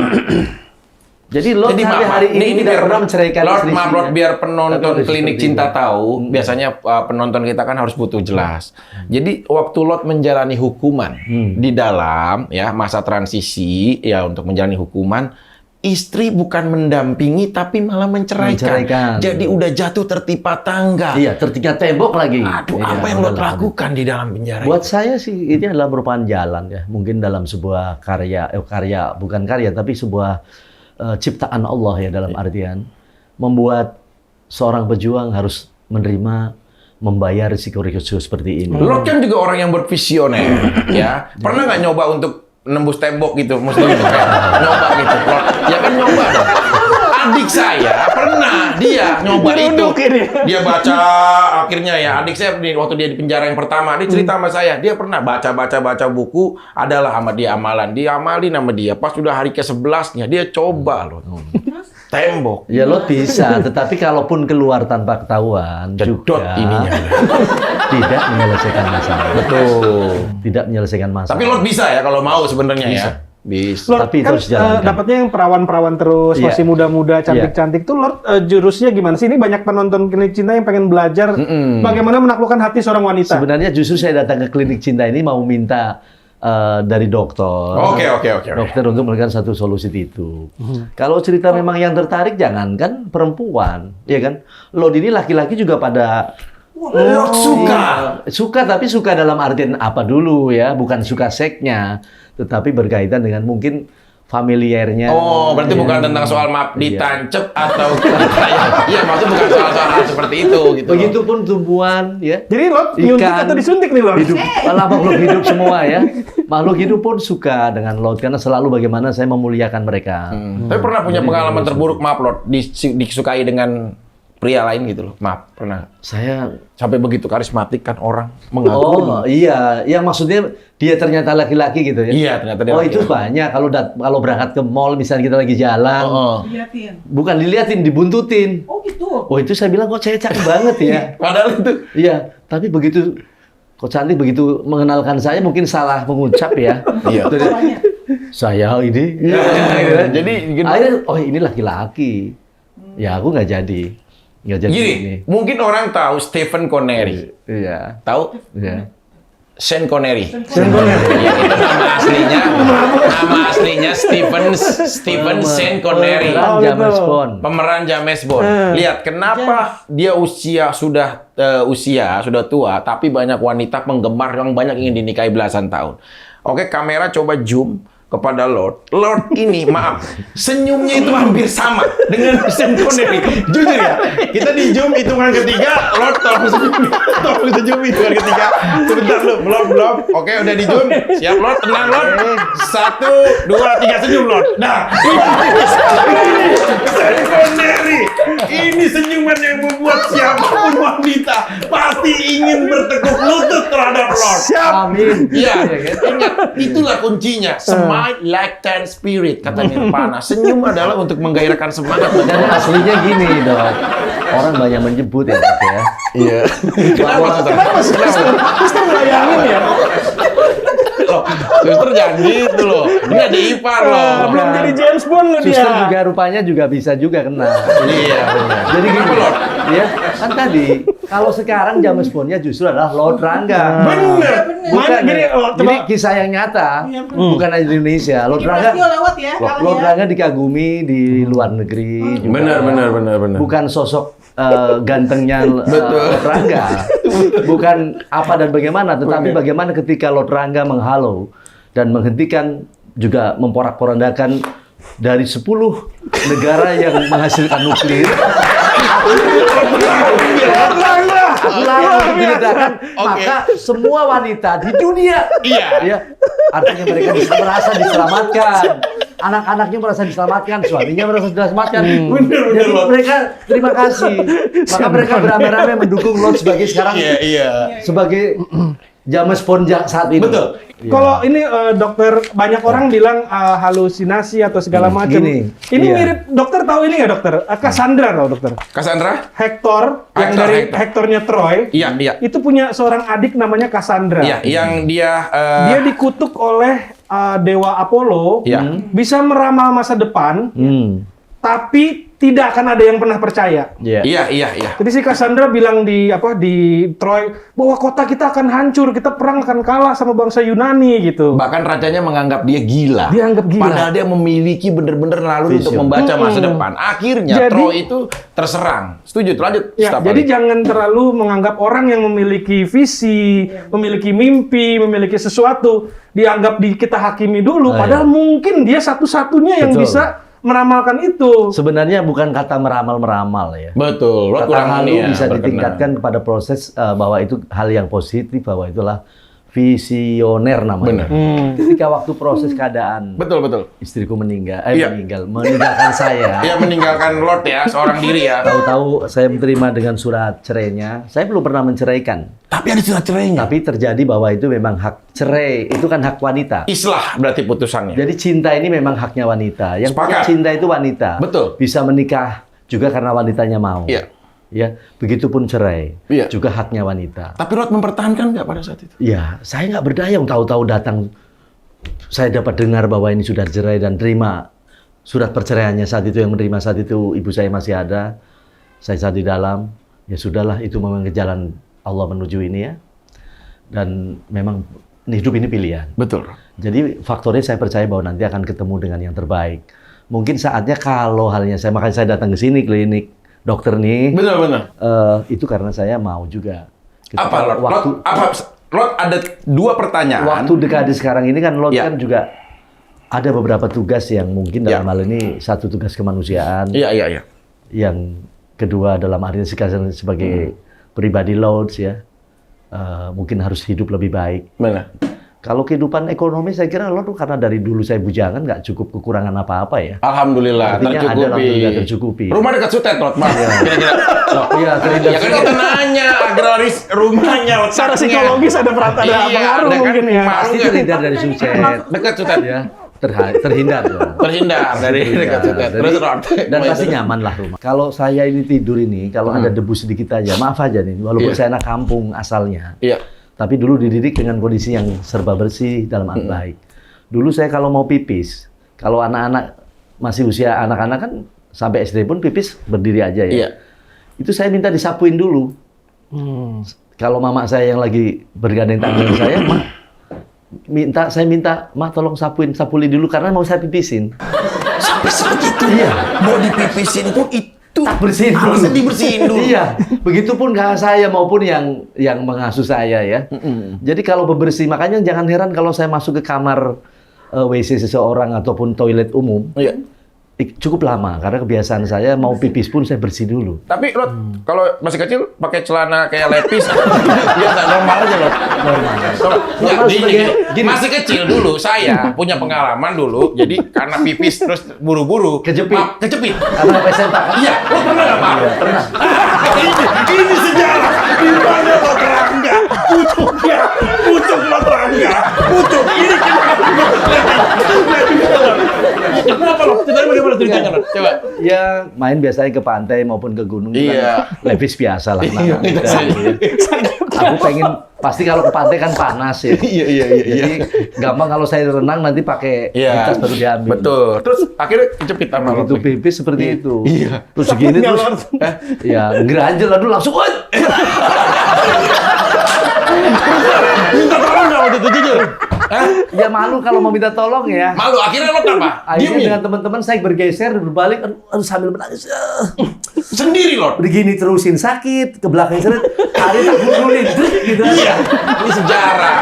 Jadi Lord sampai hari ini tidak pernah menceraikan Lord, istri. maaf, Lord, biar penonton Tapi Klinik seperti Cinta itu. tahu, biasanya penonton kita kan harus butuh jelas. Jadi waktu Lord menjalani hukuman di dalam ya masa transisi ya untuk menjalani hukuman, istri bukan mendampingi tapi malah menceraikan. Jadi udah jatuh tertimpa tangga. Iya, tertinggal tembok lagi. Aduh, Iya, apa yang Lord udahlah. lakukan di dalam penjara? Buat saya sih ini adalah merupakan jalan ya. Mungkin dalam sebuah karya, bukan karya, tapi sebuah ciptaan Allah ya dalam artian. membuat seorang pejuang harus menerima membayar risiko-risiko seperti ini. Lord kan juga orang yang bervisioner, ya. Pernah nggak nyoba untuk nembus tembok gitu, mesti gitu kayak nyoba gitu. Lord, ya kan nyoba. Adik saya pernah dia nyoba itu. Dia baca akhirnya ya. Adik saya waktu dia di penjara yang pertama, dia cerita sama saya, dia pernah baca buku, adalah sama dia amalan, dia amalin sama dia. Pas sudah hari ke-11-nya dia coba loh. Tembok. Ya lo bisa, tetapi kalaupun keluar tanpa ketahuan Jedot juga ininya. tidak menyelesaikan masalah. Betul. Tidak menyelesaikan masalah. Tapi Lord bisa ya kalau mau sebenarnya ya. Bisa. Lord, Tapi itu kan harus dijalankan. dapatnya yang perawan-perawan terus, Iya. masih muda-muda, cantik-cantik tuh Lord, jurusnya gimana sih? Ini banyak penonton klinik cinta yang pengen belajar bagaimana menaklukkan hati seorang wanita. Sebenarnya justru saya datang ke klinik cinta ini mau minta dari dokter. Oke. Dokter untuk memberikan satu solusi itu. Kalau cerita memang yang tertarik, jangankan perempuan, ya kan? Lord ini laki-laki juga pada Lord suka. suka, tapi suka dalam artian apa dulu ya? Bukan suka seksnya, tetapi berkaitan dengan mungkin familiarnya. Oh, berarti bukan tentang soal maaf ditancep atau iya, maksudnya bukan soal hal seperti itu gitu. Begitupun tumbuhan, ya. Jadi Lord, nyuntik atau disuntik nih Lord? Hidup, malah makhluk hidup semua ya. Makhluk hidup pun suka dengan Lord karena selalu bagaimana saya memuliakan mereka. Tapi pernah punya pengalaman terburuk, maaf Lord, disukai dengan pria lain gitu loh. Maaf, pernah. Saya Sampai begitu karismatik kan orang mengagumi. Oh iya, yang maksudnya dia ternyata laki-laki gitu ya? Iya, ternyata dia Oh itu laki-laki. banyak. Kalau berangkat ke mall misalnya kita lagi jalan, Liatin. bukan diliatin, dibuntutin. Oh gitu. Oh itu saya bilang kok cewek cakep banget ya. Padahal itu Iya, tapi begitu kok cantik begitu mengenalkan saya mungkin salah mengucap ya. Iya. Jadi, saya ini. Jadi gini. Akhirnya oh ini laki-laki. Ya aku nggak jadi. Nggak jadi Gini, ini. mungkin orang tahu Stephen Connery. Iya. Tahu? Iya. Sean Connery. Iya, itu nama aslinya Stephen Sean Connery. Pemeran James Bond. Pemeran James Bond. Lihat kenapa dia sudah tua, tapi banyak wanita penggemar yang banyak ingin dinikahi belasan tahun. Oke, kamera coba zoom kepada Lord. Lord ini, maaf, senyumnya itu hampir sama dengan Sean Connery. Jujur ya, kita di zoom hitungan ketiga, Lord tolong zoom hitungan ketiga. Sebentar lu, belum. Oke, udah di zoom. Siap Lord, tenang Lord. 1, 2, 3, senyum Lord. Nah, ini Sean Connery. Ini senyuman yang membuat siapapun wanita pasti ingin bertekuk lutut terhadap Lord. Amin. Iya, ingat, itulah kuncinya. Smile like ten spirit, kata Nirvana. Senyum adalah untuk menggairahkan semangat. Dan aslinya gini dok, orang banyak menyebut ya dok ya. Iya. Kenapa Suster ngelayangin ya? Loh, suster jangan gitu loh. Ini ada ipar loh. Belum jadi James Bond loh dia. Suster juga rupanya juga bisa kena. Iya. Jadi gini Kenapa, Lord? ya kan tadi kalau sekarang James Bondnya justru adalah Lord Rangga. Bener. Bukan, Mana gini, coba. jadi kisah yang nyata, bukan hanya di Indonesia. Lord Rangga, Rasio lewat ya. Lord Rangga dikagumi di luar negeri. juga. Benar. Bukan sosok gantengnya Betul. Lord Rangga, bukan apa dan bagaimana, tetapi bagaimana ketika Lord Rangga menghalau dan menghentikan juga memporak-porandakan dari 10 negara yang menghasilkan nuklir. Aku larang untuk diledakan, maka semua wanita di dunia, Iya. ya, artinya mereka bisa merasa diselamatkan. Anak-anaknya merasa diselamatkan, suaminya merasa diselamatkan. Jadi mereka terima kasih. Maka mereka beramai-ramai mendukung Lord sebagai sekarang Iya. sebagai James Bond saat ini. Betul. Kalau ini dokter, banyak orang bilang halusinasi atau segala macam. gini, Ini iya. mirip, dokter tahu ini nggak dokter? Cassandra tahu dokter? Cassandra? Hector, yang dari Hectornya Troy, Iya. itu punya seorang adik namanya Cassandra. Iya, yang dia Dia dikutuk oleh dewa Apollo, Iya. bisa meramal masa depan, tapi tidak akan ada yang pernah percaya. Iya. Iya. Jadi si Cassandra bilang di Troy bahwa kota kita akan hancur, kita perang akan kalah sama bangsa Yunani gitu. Bahkan rajanya menganggap dia gila. Dia anggap gila. Padahal dia memiliki bener-bener naluri untuk Vision. membaca masa depan. Akhirnya Jadi- Troy itu terserang. Setuju? Lanjut. Ya, Stop, jadi Ali. jangan terlalu menganggap orang yang memiliki visi, memiliki mimpi, memiliki sesuatu dianggap kita hakimi dulu. Ah, Padahal mungkin dia satu-satunya yang Betul. bisa meramalkan itu. Sebenarnya bukan kata meramal-meramal ya. Betul. Lot Kata kurang halu ini ya, bisa berkenan. ditingkatkan kepada proses bahwa itu hal yang positif, bahwa itulah visioner namanya. Benar. Ketika waktu proses keadaan Betul. istriku Iya. meninggalkan saya. Dia meninggalkan Lot ya, seorang diri ya. Tahu-tahu saya menerima dengan surat cerainya. Saya belum pernah menceraikan. Tapi ada surat cerainya. Tapi terjadi bahwa itu memang hak cerai. Itu kan hak wanita. Islah berarti putusannya. Jadi cinta ini memang haknya wanita. Yang punya Sepakat. cinta itu wanita. Betul. Bisa menikah juga karena wanitanya mau. Iya. Ya, begitupun cerai. Iya. Juga haknya wanita. Tapi Lot mempertahankan nggak pada saat itu? Ya, saya nggak berdaya. Tahu-tahu datang, saya dapat dengar bahwa ini sudah cerai dan terima surat perceraiannya saat itu. Yang menerima saat itu ibu saya masih ada. Saya saat di dalam. Ya sudahlah, itu memang ke jalan Allah menuju ini ya. Dan memang hidup ini pilihan. Betul. Jadi faktornya saya percaya bahwa nanti akan ketemu dengan yang terbaik. Mungkin saatnya kalau halnya makanya saya datang ke sini klinik dokter nih. Benar. Itu karena saya mau juga. Ketika Apa Lot? Lot ada dua pertanyaan. Waktu dekade sekarang ini kan Lot Ya. kan juga ada beberapa tugas yang mungkin dalam Ya. hal ini satu tugas kemanusiaan, Iya. yang kedua dalam artinya sebagai pribadi Lot ya, mungkin harus hidup lebih baik. Mana? Kalau kehidupan ekonomi saya kira Lot karena dari dulu saya bujangan nggak cukup kekurangan apa-apa ya. Alhamdulillah Artinya ada alhamdulillah tercukupi. Rumah dekat Sutet, Lot, Mas. Kira-kira. Iya, terhindar. Ya kan kita nanya agraris rumahnya. Secara letaknya. psikologis ada pengaruh Iya, mungkin ya. Pasti terhindar dari sucet. Dekat Sutet. Ya, terhindar dong. Terhindar dari dekat Sutet. Jadi- Terus Lot. dan pasti nyaman lah rumah. Kalau saya ini tidur ini, kalau ada debu sedikit aja, maaf aja nih, walaupun Iya. saya anak kampung asalnya, Iya. tapi dulu dididik dengan kondisi yang serba bersih dalam arti baik. Dulu saya kalau mau pipis, kalau anak-anak masih usia anak-anak kan sampai SD pun pipis berdiri aja ya. Iya. Itu saya minta disapuin dulu. Kalau mama saya yang lagi bergandeng tangan dengan saya, saya minta, "Ma, tolong sapuli dulu karena mau saya pipisin." Sampai sebegitu. Iya. Mau dipipisin pun itu Tak bersihin dulu. harusnya dibersihin dulu. Iya, begitupun kakak saya maupun yang mengasuh saya ya. Jadi kalau bebersih, makanya jangan heran kalau saya masuk ke kamar WC seseorang ataupun toilet umum, Iya. cukup lama karena kebiasaan saya mau pipis pun saya bersih dulu. Tapi Lot, kalau masih kecil pakai celana kayak lepis, biasa normal aja Lot. Normal. Normal sebagai- gini. Masih kecil dulu saya punya pengalaman dulu. Jadi karena pipis terus buru-buru Kejepit. kejepit. Karena peserta kan? Iya, lo pernah nggak Pak? Pernah. Ini sejarah. Di mana Lot Rangga? Pucuk Lot Rangga. Pucuk. Ini Kenapa lo? Ceritanya bagaimana ceritanya Lot? Coba. Ya main biasanya ke pantai maupun ke gunung. Iya. Kan levis biasa lah. Iya, Nah, aku pengen pasti kalau ke pantai kan panas ya. Iya. Jadi gampang kalau saya renang nanti pakai Iya. tas baru diambil. Betul. Terus akhirnya kejepit sama Lot. Begitu pipis seperti itu. Iya. Terus segini terus. Ya ngeranjel aduh langsung. Minta tolong nggak waktu itu jujur? Hah? Ya malu kalau mau minta tolong ya. Malu. Akhirnya Lot apa? Akhirnya Diemin. dengan teman-teman saya bergeser berbalik aduh sambil menangis. Sendiri Lot. Begini terusin sakit ke belakang seret. Hari tak gululin gitu aja. Ini sejarah.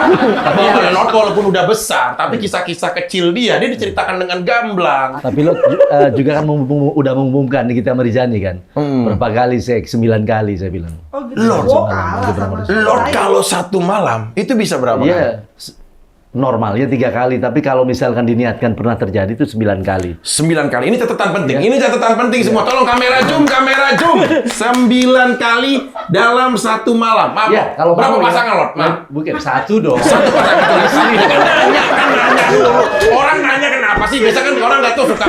Bahwa Lot walaupun udah besar, tapi kisah-kisah kecil dia diceritakan dengan gamblang. Tapi lo juga kan udah mengumumkan di kita Merizani kan. Berapa kali saya 9 kali saya bilang. Oh, gitu. Lord, Oh, kalah sama Lord kalau satu malam itu bisa berapa kali? Iya. Normalnya 3 kali, tapi kalau misalkan diniatkan pernah terjadi itu 9 kali. 9 kali. Ini catatan penting. Iya. Ini catatan penting semua. Tolong kamera zoom. 9 kali dalam satu malam. Maaf. Ya, kalau berapa mau ya. pasangan Lord? Maaf. Bukan satu dong. Satu pasangan tulis. Nanya dulu. Orang nanya kenapa sih? Biasa kan orang nggak tahu suka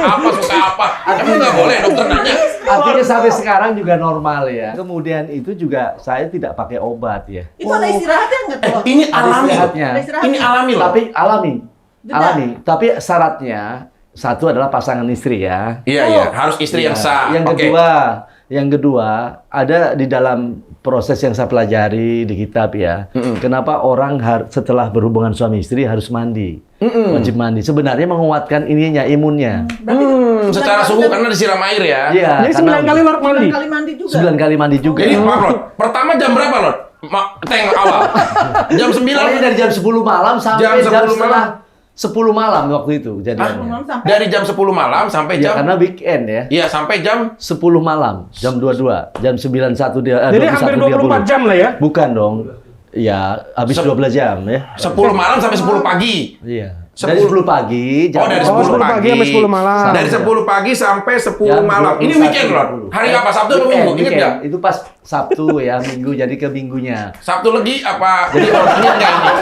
apa. Emang nggak boleh dokter nanya. Artinya sampai sekarang juga normal ya. Kemudian itu juga saya tidak pakai obat ya. Itu ada istirahatnya nggak tuh? Ini Ada alami. istirahatnya. Ada istirahatnya. Ini alami loh. Tapi alami. Jeda. Alami. Tapi syaratnya satu adalah pasangan istri ya. Iya. Harus istri yang sah. Yang Oke. kedua ada di dalam proses yang saya pelajari di kitab ya. Kenapa orang setelah berhubungan suami istri harus mandi? Wajib mandi. Sebenarnya menguatkan ininya imunnya. Secara suhu karena disiram air ya. Iya. Jadi 9 kali Lord mandi. 9 kali mandi juga. 9 kali mandi juga. Jadi maaf Lord, pertama jam berapa Lord? Tank awal. Jam 9. Pokoknya dari jam 10 malam sampai Jam jam 10 setengah 10 malam waktu itu kejadiannya. Dari jam 10 malam sampai Ya, jam karena weekend ya. Iya, sampai jam 10 malam, jam 22, jam 91 dia. Jadi hampir 24 jam lah ya? Bukan dong. Ya, habis 12 jam ya. 10 malam sampai 10 pagi. Iya. Dari 10 pagi, Oh, dari 10 10 pagi sampai 10 malam. Dari 10 pagi sampai 10 jam malam. Ini 21, weekend loh. Hari apa? Sabtu atau Minggu? Ingat weekend. nggak? Itu pas Sabtu ya, Minggu jadi ke minggunya. Sabtu lagi apa? Jadi orang ingat nggak ini?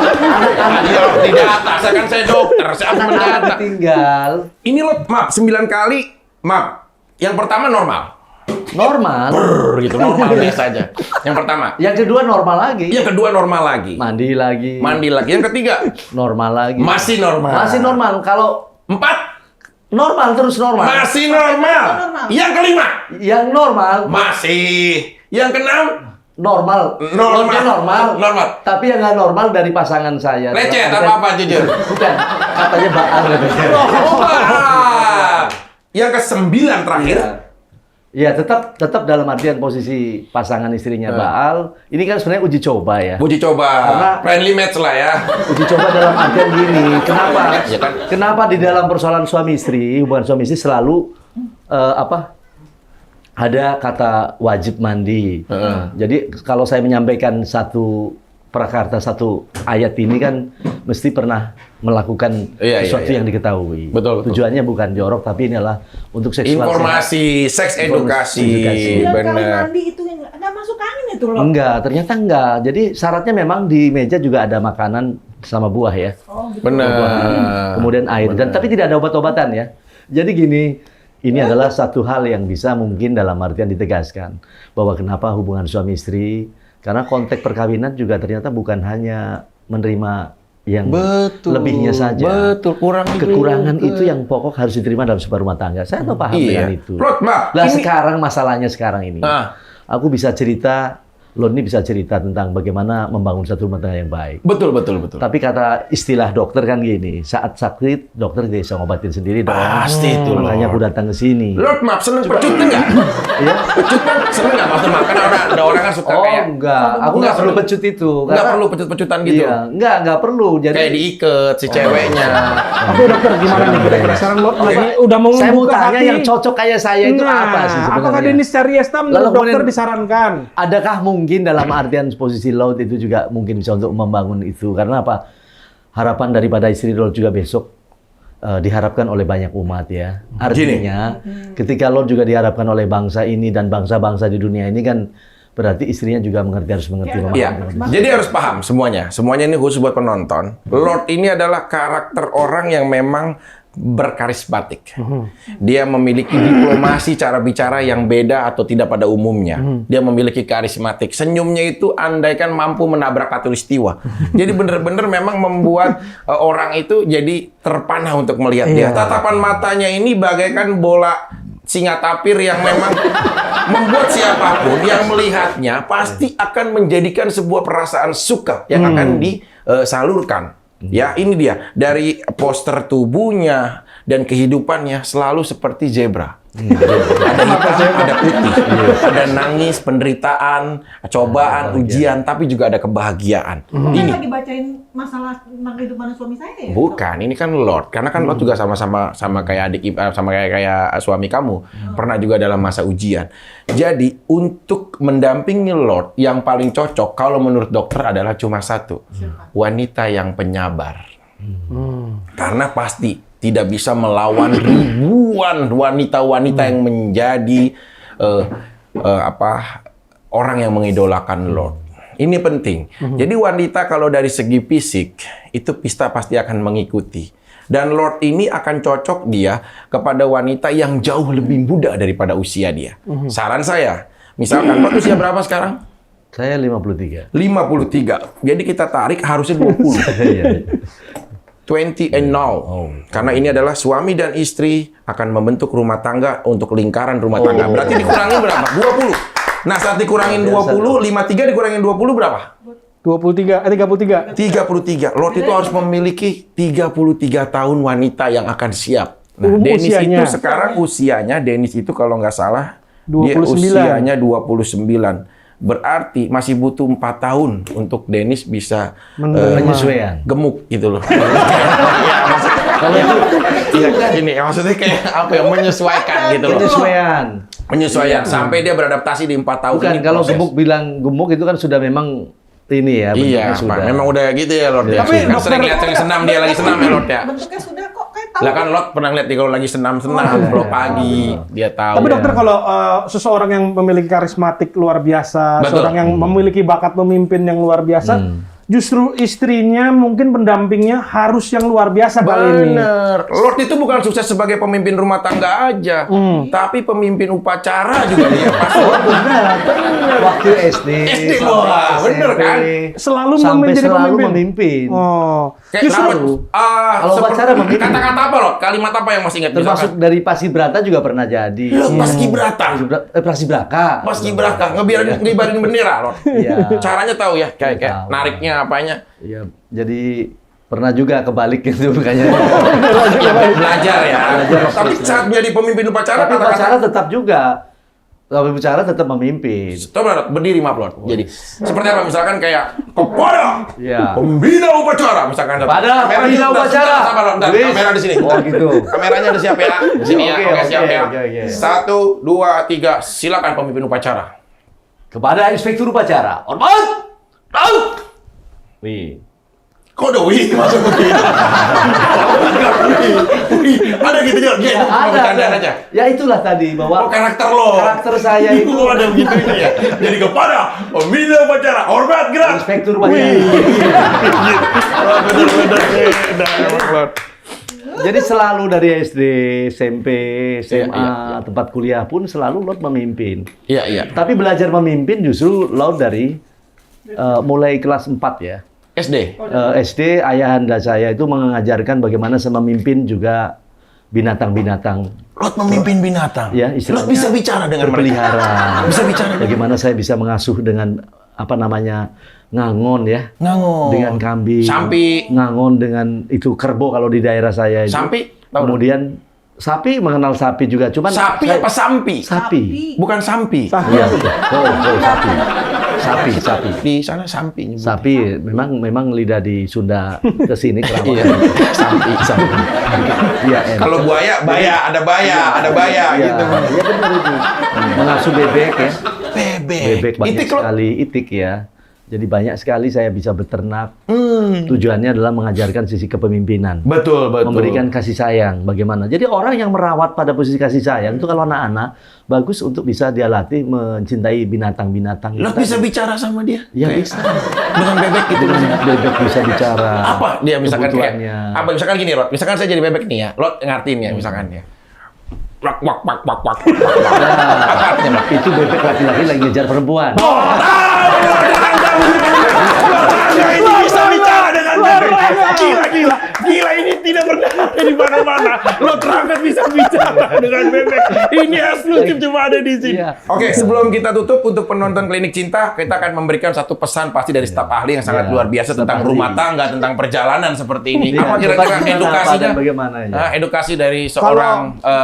Anak di data. Saya kan saya dokter. Saya harus mendata. Tinggal Ini loh, maaf, 9 kali. Maaf. Yang pertama normal. normal. Gitu, normal biasa aja. Yang pertama. Yang kedua normal lagi. Yang kedua normal lagi. Mandi lagi. Mandi lagi. Yang ketiga Normal lagi. masih normal. Masih normal. Kalau 4 normal terus normal. masih normal. Yang kelima Yang normal masih. Yang keenam normal. Normal. Loadnya normal. Normal. Tapi yang nggak normal dari pasangan saya. Lecet Dalam apa jujur? Bukan. Katanya baal katanya. Wah. Yang ke-9 terakhir. Ya tetap dalam artian posisi pasangan istrinya baal. Ini kan sebenarnya uji coba ya. Uji coba. Karena- Friendly match lah ya. Uji coba dalam artian gini. Kenapa? Ya kan? Kenapa di dalam persoalan suami istri, hubungan suami istri selalu ada kata wajib mandi. Jadi kalau saya menyampaikan satu prakarta, satu ayat ini kan mesti pernah melakukan Iya, sesuatu iya. yang diketahui. Betul. Tujuannya bukan jorok, tapi ini adalah untuk seksual. Informasi, seks edukasi. Edukasi. Bilang kalau Benar. mandi itu nggak masuk angin itu loh. Enggak, ternyata enggak. Jadi syaratnya memang di meja juga ada makanan sama buah ya. Benar. Kemudian air dan tapi tidak ada obat-obatan ya. Jadi gini, ini adalah satu hal yang bisa mungkin dalam artian ditegaskan bahwa kenapa hubungan suami istri, karena konteks perkawinan juga ternyata bukan hanya menerima yang Betul. lebihnya saja. Betul, Kekurangan itu yang pokok harus diterima dalam sebuah rumah tangga. Saya tahu paham dengan itu. Plot, Mbak. Lah Ini- sekarang masalahnya sekarang ini. Ah. Aku bisa cerita, Loni bisa cerita tentang bagaimana membangun satu rumah tangga yang baik. Betul, betul, betul. Tapi kata istilah dokter kan gini, saat sakit dokter tidak bisa ngobatin sendiri dong. Pasti itu, Makanya Lord. aku datang ke sini. Lord, maaf, seneng pecut nggak? Iya? Pecut kan seneng nggak? Maksudnya makan ada orang kan suka Oh kayak enggak, aku nggak perlu pecut itu. nggak Karena- perlu pecut-pecutan gitu. Iya, enggak perlu. Jadi Kayak diikat si ceweknya. Oke dokter, gimana nih kira-kira sekarang lo lagi udah mau saya mau membuka tanya hati. yang cocok kayak saya itu Nah, apa sih sebenarnya? apakah Denis Syariesta menurut Lalu dokter kemudian- disarankan? Adakah mungkin dalam artian posisi laut itu juga mungkin bisa untuk membangun itu? Karena apa? Harapan daripada istri Lord juga besok diharapkan oleh banyak umat ya. Artinya ketika Lord juga diharapkan oleh bangsa ini dan bangsa-bangsa di dunia ini kan berarti istrinya juga harus mengerti Iya, jadi harus paham semuanya. Semuanya ini khusus buat penonton. Lord ini adalah karakter orang yang memang berkarismatik. Dia memiliki diplomasi cara bicara yang beda atau tidak pada umumnya. Dia memiliki karismatik. Senyumnya itu andaikan mampu menabrak katulistiwa. Jadi benar-benar memang membuat orang itu jadi terpana untuk melihat dia. Tatapan matanya ini bagaikan bola singa tapir yang memang membuat siapapun yang melihatnya pasti akan menjadikan sebuah perasaan suka yang akan disalurkan. Ya, ini dia. Dari poster tubuhnya dan kehidupannya selalu seperti zebra. Ada hitam, ada putih. Ada nangis, penderitaan, cobaan, ujian, tapi juga ada kebahagiaan. Ini Ini. lagi bacain masalah tentang kehidupan suami saya ya? Bukan, ini kan Lord. Karena kan Lord juga sama kayak sama kayak suami kamu. Pernah juga dalam masa ujian. Jadi, untuk mendampingi Lord, yang paling cocok kalau menurut dokter adalah cuma satu. Wanita yang penyabar. Karena pasti tidak bisa melawan ribuan wanita-wanita yang menjadi orang yang mengidolakan Lord. Ini penting. Jadi wanita kalau dari segi fisik itu pasti akan mengikuti. Dan Lord ini akan cocok dia kepada wanita yang jauh lebih muda daripada usia dia. Saran saya, misalkan Lord usia berapa sekarang? Saya 53. 53. Jadi kita tarik harusnya 20. Iya. 20 and now. Karena ini adalah suami dan istri akan membentuk rumah tangga untuk lingkaran rumah tangga. Berarti dikurangin berapa? 20. Nah, saat dikurangin 20, 53 dikurangin 20 berapa? 33. 33. Lord itu harus memiliki 33 tahun wanita yang akan siap. Nah, Dennis Usianya. itu sekarang usianya, Dennis itu kalau nggak salah, dia 29. usianya 29. berarti masih butuh 4 tahun untuk Dennis bisa Penyesuaian. gemuk gitu loh. Iya, kalau itu ini maksudnya kayak apa ya, menyesuaikan gitu loh. Penyesuaian sampai dia beradaptasi di 4 tahun Bukan, ini kalau proses. gemuk bilang gemuk itu kan sudah memang ini ya, Iya, bentuknya sudah. Pak. Memang udah gitu ya, Lord. Ya. Tapi Kan dokter- sering lihat yang senam, dia lagi senam ya, Lord ya. Bentuknya sudah kok kayak tahu. Lah kan Lord pernah lihat dia kalau lagi senam-senam, kalau pagi dia tahu. Tapi dokter, kalau seseorang yang memiliki karismatik luar biasa, Betul. seorang yang memiliki bakat memimpin yang luar biasa, justru istrinya mungkin pendampingnya harus yang luar biasa kali ini. Bener. Lord itu bukan sukses sebagai pemimpin rumah tangga aja, tapi pemimpin upacara juga dia pasti. Benar. Waktu SD, SD sampai loh, bener SMP, kan? Selalu sampai menjadi selalu pemimpin. memimpin. Oh, Kayak justru selalu. Kalau upacara memimpin. Kata-kata apa Lord? Kalimat apa yang masih ingat? Termasuk dari Paskibraka juga pernah jadi. Loh, Paskibraka. Paskibraka. Paskibraka ngibarin bendera Lord. Iya. Caranya tahu ya, kayak Tahu. nariknya apanya. Iya, jadi pernah juga kebalik gitu kayaknya. Belajar ya. Tapi saat menjadi pemimpin upacara Tapi upacara kata-kata tetap juga. Tapi upacara tetap memimpin. Coba Lord, berdiri maaf Lord. Jadi seperti apa misalkan kayak kepada Iya. pembina upacara misalkan. Kepada Kamera pembina sebentar, upacara. Sabar Lord, bentar. Wis. Kamera di sini. Oh, gitu. Kameranya udah siap ya. Di sini ya. Oke, Oke, oke, siap ya. oke. 1, 2, 3, silakan pemimpin upacara. Kepada inspektur upacara. Hormat. Tahu. Wih. Kok udah wih masuk begitu? Wih, ada gitu ya? Ya, Bercandaan aja. Ya itulah tadi bahwa Oh, karakter lo. karakter saya itu Oh, ada begitu ya. Jadi kepada pembina upacara, hormat gerak. inspektur upacara. Benar-benar. Jadi selalu dari SD, SMP, SMA, iya. tempat kuliah pun selalu Lord memimpin. Iya, iya. Tapi belajar memimpin justru Lord dari mulai kelas 4 ya. SD. SD, ayahanda saya itu mengajarkan bagaimana saya memimpin juga binatang-binatang. Lot memimpin binatang. Ya, Lot bisa bicara dengan mereka. berpelihara. Bisa bicara. Bagaimana saya bisa mengasuh dengan apa namanya ngangon ya, Ngangon. dengan kambing, Sampi. ngangon dengan itu kerbau kalau di daerah saya itu. Sampi? Tahu Kemudian sapi, mengenal sapi juga, cuman Sapi saya- apa sampi? Sapi. Bukan sampi. Iya, sapi. Sapi. Di sana sampi. nyebut. Sapi memang lidah di Sunda ke sini Iya. kerawakan. Sapi. Iya, enak. Kalau buaya, ada baya Iya, gitu. iya benar itu. Mengasuh bebek ya. Bebek. Banyak Itik, Lot. sekali itik ya. Jadi banyak sekali saya bisa beternak. Hmm. Tujuannya adalah mengajarkan sisi kepemimpinan. Betul. Memberikan kasih sayang. Bagaimana? Jadi orang yang merawat pada posisi kasih sayang itu kalau anak-anak bagus untuk bisa dia latih mencintai binatang-binatang. Lot bisa bicara sama dia? Ya Kayak bisa. Dengan bebek gitu. Dengan bebek bisa bicara. Apa dia misalkan kayak kebutuhannya. apa misalkan gini Lot, misalkan saya jadi bebek nih ya, Lot ngartiin ya misalkan ya. Wak. Nah, itu bebek laki-laki lagi ngejar perempuan. Ini bisa bicara dengan bebek. Gila ini tidak pernah ada di mana-mana. Lo terangkat bisa bicara dengan bebek. Ini eksklusif cuma ada di sini. Iya. Oke, sebelum kita tutup untuk penonton Klinik Cinta, kita akan memberikan satu pesan pasti dari staf ahli yang sangat Iya. luar biasa Staf tentang ahli. rumah tangga, tentang perjalanan seperti ini. Iya, Apa kira-kira coba gimana, edukasinya? apa dan bagaimana ya? Edukasi dari seorang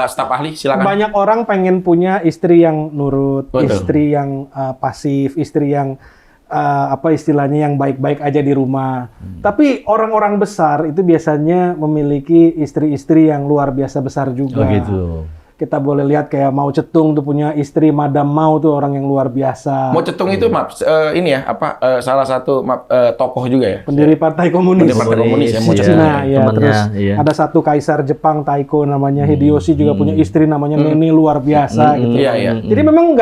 staf ahli, silakan. banyak orang pengen punya istri yang nurut, Betul. istri yang pasif, istri yang apa istilahnya yang baik-baik aja di rumah. Tapi orang-orang besar itu biasanya memiliki istri-istri yang luar biasa besar juga. Oh gitu. Kita boleh lihat kayak Mao Zedong tuh punya istri Madam Mao tuh orang yang luar biasa. Mau Cetung itu maaf, ini ya salah satu tokoh juga ya. Pendiri Partai Komunis. Pendiri Partai Komunis ya, Mao Iya, Zedong. Cina, ya. temannya, Terus iya. ada satu kaisar Jepang Taiko namanya Hideyoshi juga punya istri namanya Neni luar biasa gitu. Iya, iya. Jadi memang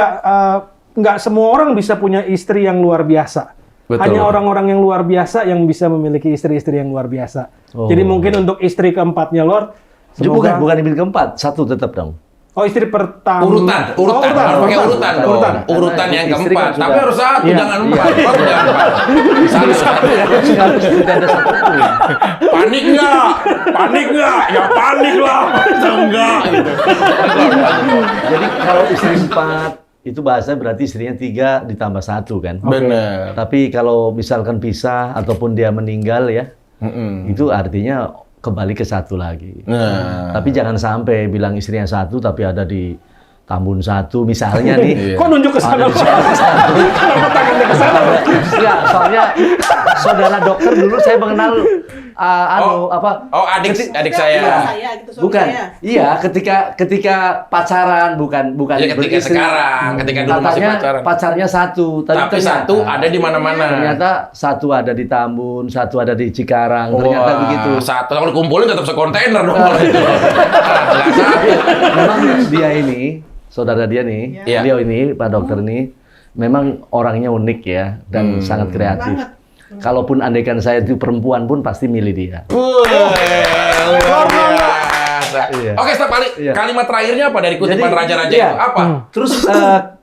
nggak semua orang bisa punya istri yang luar biasa. Betul. Hanya orang-orang yang luar biasa yang bisa memiliki istri-istri yang luar biasa. Oh. Jadi mungkin untuk istri keempatnya Lord, Itu semoga bukan ibil keempat, satu tetap dong. oh istri pertama Urutan, harus pakai urutan dong. Urutan yang Istri kan keempat, sudah- tapi harus satu, Iya. jangan empat. Lot, jangan empat. Satu. Harus tidak ada satu. Panik nggak? Ya panik lah. Masa enggak? Gitu. Jadi kalau istri 4 itu bahasa berarti istrinya 3 ditambah 1 kan. Bener. Tapi kalau misalkan pisah ataupun dia meninggal ya, itu artinya kembali ke 1 lagi. Nah. Tapi jangan sampai bilang istrinya 1 tapi ada di Tambun 1 misalnya nih. Kok nunjuk ke sana? Kenapa tangannya ke sana? Enggak, soalnya saudara dokter dulu saya mengenal adik Enggak, saya. saya gitu, suami bukan. saya. Iya, ketika pacaran bukan Ya, ketika beristri. sekarang, ketika dulu masih Katanya pacaran. pacarnya satu, Tapi ternyata- satu ada di mana-mana. Ternyata satu ada di Tambun, satu ada di Cikarang. Ternyata Wah, begitu. Satu kalau dikumpulin tetap sekontainer dong kalau itu. Nggak satu. Memang dia ini, saudara dia nih, Iya. beliau ini, Pak Dokter ini, memang orangnya unik ya dan sangat kreatif. Banget. Kalaupun andaikan saya itu perempuan pun pasti milih dia. Luar biasa. Iya. Oke, Staf Ali. Iya. Kalimat terakhirnya apa dari kutipan Jadi, raja-raja iya. itu? Apa? Terus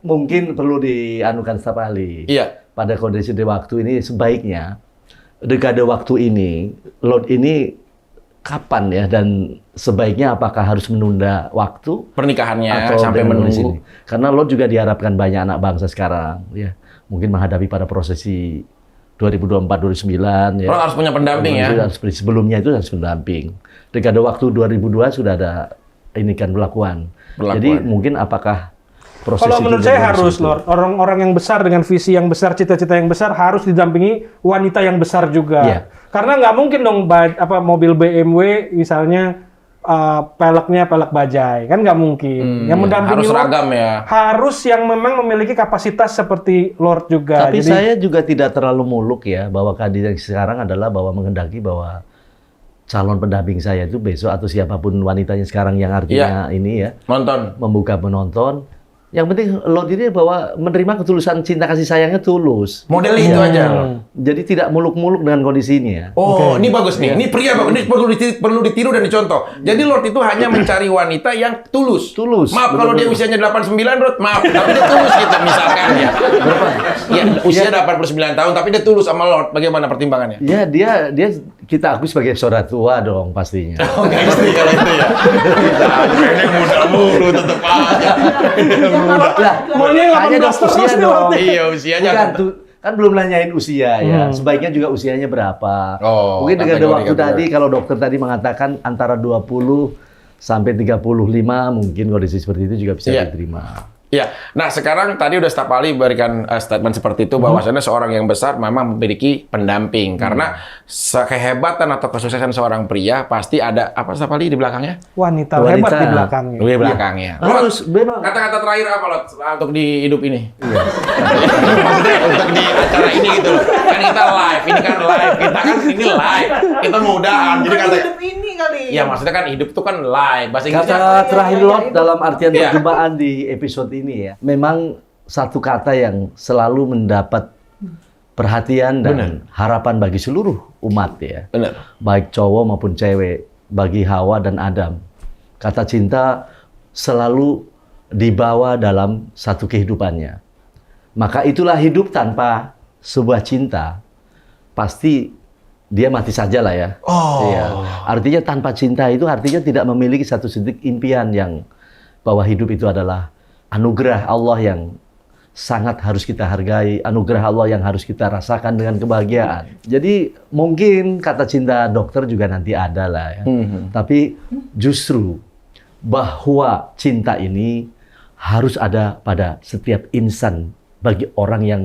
mungkin perlu dianukan Staf Ali. Iya. Pada kondisi waktu ini sebaiknya dekade waktu ini, Lord ini kapan ya dan sebaiknya apakah harus menunda waktu Pernikahannya atau sampai dengan kondisi menunggu. ini? Karena Lord juga diharapkan banyak anak bangsa sekarang ya. Mungkin menghadapi pada prosesi 2024-2029 ya. Lo harus punya pendamping ya. Sebelumnya itu harus pendamping. Dekade waktu 2002 sudah ada ini kan berlakuan. Jadi mungkin apakah proses Kalau itu menurut saya dari harus, situ? Lord. Orang-orang yang besar dengan visi yang besar, cita-cita yang besar harus didampingi wanita yang besar juga. Iya. Karena nggak mungkin dong mobil BMW misalnya peleknya pelek bajai, kan nggak mungkin. Yang mendampingi harus Lord seragam ya. harus yang memang memiliki kapasitas seperti Lord juga. Tapi Jadi, saya juga tidak terlalu muluk ya bahwa keadilan sekarang adalah bahwa menghendaki bahwa calon pendamping saya itu besok atau siapapun wanitanya sekarang yang artinya ini ya Nonton. membuka penonton. Yang penting Lord ini bahwa menerima ketulusan cinta kasih sayangnya tulus. Model itu aja. Jadi tidak muluk-muluk dengan kondisinya. Oh, ini bagus nih. Ini pria bagus. Ini perlu ditiru dan dicontoh. Jadi Lord itu hanya mencari wanita yang tulus. Tulus. Maaf kalau dia usianya 89, Lord. Maaf, tapi dia tulus gitu misalkan ya. Berapa? Ya, usia 89 tahun tapi dia tulus sama Lord. Bagaimana pertimbangannya? Ya dia kita akui sebagai saudara tua dong pastinya. Oh, nggak istri kalau itu ya. Ini muda mulu tetep aja. Lah, Maunya hanya 18 dong usia terus nih, dong. Lord. Iya, usianya. Bukan, kan belum nanyain usia ya. Sebaiknya juga usianya berapa. Oh, Mungkin dengan kategori waktu kategori. tadi kalau dokter tadi mengatakan antara 20 sampai 35 mungkin kondisi seperti itu juga bisa Iya. diterima. Ya, nah sekarang tadi udah Staf Ali berikan statement seperti itu bahwasannya seorang yang besar memang memiliki pendamping karena kehebatan atau kesuksesan seorang pria pasti ada apa Staf Ali di belakangnya? wanita Wanita. hebat di belakangnya. Di belakangnya. Harus memang. Kata-kata terakhir apa Lot untuk di hidup ini? Maksudnya untuk di acara ini gitu loh. Kan kita live, ini kan live, kita kan ini live, kita mudahan. Jadi kata, hidup ini kali. ya maksudnya kan hidup itu kan live. Bahasa Inggrisnya Kata terakhir iya, Lord iya. dalam artian Iya. perjumpaan di episode ini ya. Memang satu kata yang selalu mendapat perhatian dan harapan bagi seluruh umat ya. benar. Baik cowok maupun cewek, bagi Hawa dan Adam. Kata cinta selalu dibawa dalam satu kehidupannya. Maka itulah hidup tanpa sebuah cinta. Pasti dia mati saja lah ya. Oh. Iya. Artinya tanpa cinta itu artinya tidak memiliki satu titik impian yang bahwa hidup itu adalah anugerah Allah yang sangat harus kita hargai, anugerah Allah yang harus kita rasakan dengan kebahagiaan. Jadi mungkin kata cinta dokter juga nanti ada lah ya. Tapi justru bahwa cinta ini harus ada pada setiap insan bagi orang yang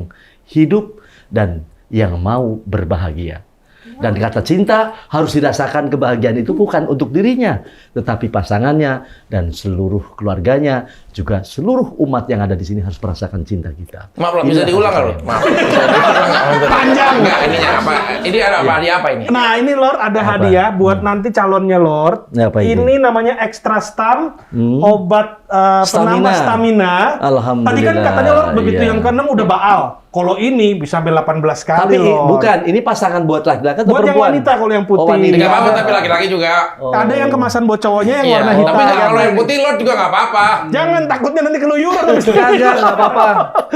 hidup dan yang mau berbahagia. Dan kata cinta harus dirasakan kebahagiaan itu bukan untuk dirinya, tetapi pasangannya dan seluruh keluarganya, juga seluruh umat yang ada di sini harus merasakan cinta kita. Maaf, Lord, bisa Inilah diulang nggak, kata Lord? saya. Maaf. Bisa diulang nggak? Panjang nggak ininya apa? Ini ada apa? Hadiah apa ini? Nah, ini Lord ada hadiah buat nanti calonnya Lord. Apa itu? Ini namanya Extra Stam, obat Stamina. penambah stamina. Alhamdulillah. Tadi kan katanya Lord begitu Iya. yang ke-6 udah baal. Kalau ini bisa sampai 18 kali Tapi Lord. bukan, ini pasangan buat laki-laki atau Buat yang perempuan? wanita kalau yang putih. Oh, wanita. Nggak apa-apa, tapi laki-laki juga. Ada yang kemasan buat cowoknya yang Iya, warna hitam. tapi kalau yang putih Lord juga nggak apa-apa. Jangan takutnya nanti keluyuran. Enggak apa-apa.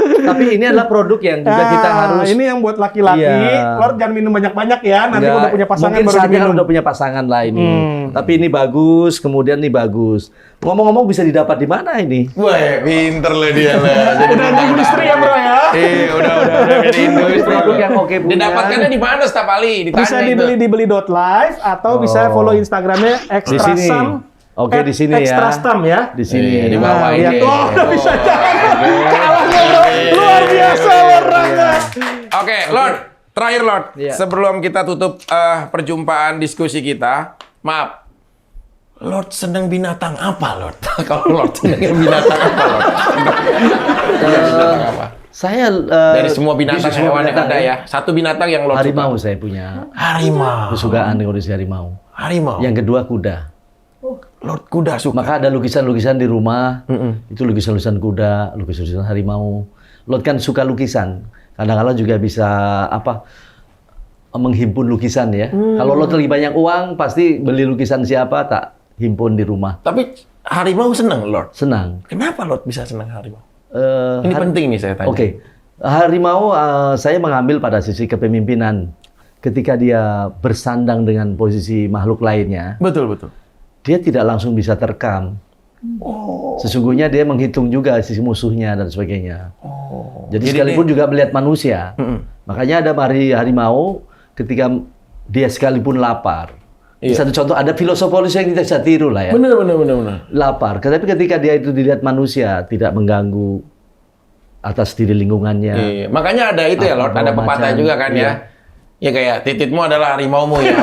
Tapi ini adalah produk yang juga kita harus. Ini yang buat laki-laki. Iya. Lord jangan minum banyak-banyak ya. Nanti Enggak, udah punya pasangan mungkin baru saatnya diminum. kan udah punya pasangan lah ini. Tapi ini bagus, kemudian ini bagus. Ngomong-ngomong bisa didapat di mana ini? Wah, pinter lah dia lah. Jadi Udah di industri ya bro ya. udah jadi industri. Produk yang oke punya. Didapatkannya di mana Staf Ali? Ditanya Bisa itu. dibeli di beli.live atau bisa follow Instagramnya Di sini. Extrasam Oke, di sini ya. Extra stam ya. Di sini. Di bawah Nah, ini. lihat. Oh, bisa jalan. Kalahnya bro. Luar biasa Lord Rangga. Oke, Lord. Terakhir, Lord. Iya. Sebelum kita tutup perjumpaan diskusi kita, maaf. Lord seneng binatang apa, Lord? Kalau Lord seneng binatang apa, Lord? Binatang apa? Saya Dari semua binatang semua hewan yang binatang ada ya. Satu binatang yang Lord harimau suka. saya punya. Harimau. Kesukaan dengan kondisi harimau. Harimau. Yang kedua kuda. Lord kuda suka. Maka ada lukisan-lukisan di rumah. Itu lukisan-lukisan kuda, lukisan-lukisan harimau. Lord kan suka lukisan. Kadang-kadang juga bisa menghimpun lukisan ya. Kalau Lord lagi banyak uang, pasti beli lukisan siapa tak himpun di rumah. Tapi harimau seneng, Lord. Senang. Kenapa Lord bisa senang harimau? Eh, Ini penting nih saya tanya. Oke, harimau saya mengambil pada sisi kepemimpinan. Ketika dia bersandang dengan posisi makhluk lainnya, Betul, betul. dia tidak langsung bisa terkam. Sesungguhnya dia menghitung juga sisi musuhnya dan sebagainya. Jadi sekalipun juga melihat manusia. Makanya ada harimau ketika dia sekalipun lapar. Iya. Satu contoh, ada filosofi yang kita bisa tiru lah ya. Benar. Lapar. Tapi ketika dia itu dilihat manusia, tidak mengganggu atas diri lingkungannya. Iya. Makanya ada itu ya, Lord. Ada pepatah Macan. juga kan Iya. ya. Ya kayak tititmu adalah harimaumu ya.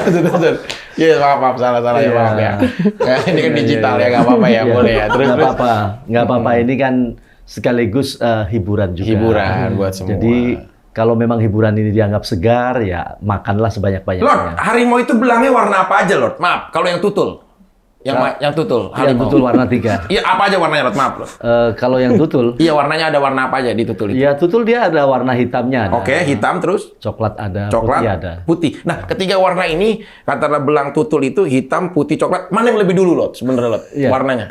Betul. Iya, maaf, salah ya, Iya. maaf ya. Ya, ini kan digital ya, nggak apa-apa ya, Iya. boleh ya. Terus Nggak apa-apa. Ini kan sekaligus hiburan juga. Hiburan buat semua. Jadi kalau memang hiburan ini dianggap segar, ya makanlah Lord, sebanyak-banyaknya. harimau itu belangnya warna apa aja, Lord? Maaf, kalau yang tutul. Yang tutul, Yang harimau. tutul warna 3. Iya, apa aja warnanya, Lord? Maaf, Lord. Kalau yang tutul, Iya, warnanya ada warna apa aja di tutul itu? ya tutul dia ada warna hitamnya. Ada. Oke, hitam terus Coklat ada, coklat, putih ada. putih. Nah, ketiga warna ini, katakanlah belang tutul itu hitam, putih, coklat. Mana yang lebih dulu, Lord? Sebenarnya, Lord, Iya. warnanya.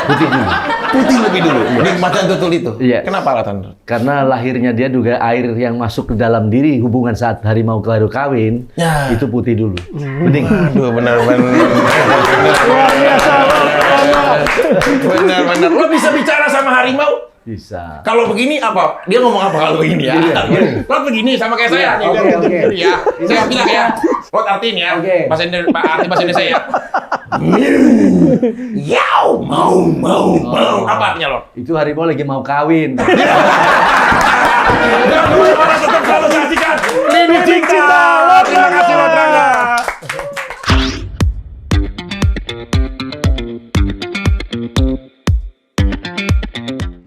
Putih dulu. Putih lebih dulu di macan tutul itu. Iya. Kenapa alasan? Karena lahirnya dia juga air yang masuk ke dalam diri hubungan saat harimau baru kawin, Ya. itu putih dulu. Mending. Aduh, benar. Luar biasa Lord Rangga. Benar. Lo bisa bicara sama harimau? Bisa. Kalau begini apa? Dia ngomong apa kalau begini ya? Lo begini sama kayak saya nih. biar oke. gitu ya. Saya bilang ya. Lo artiin ya. Oke. Bahasa Indonesia ya. Yau, mau. Apa artinya, Lord? Itu harimau lagi mau kawin. Jangan kemana-mana, tetap selalu saksikan Klinik Cinta.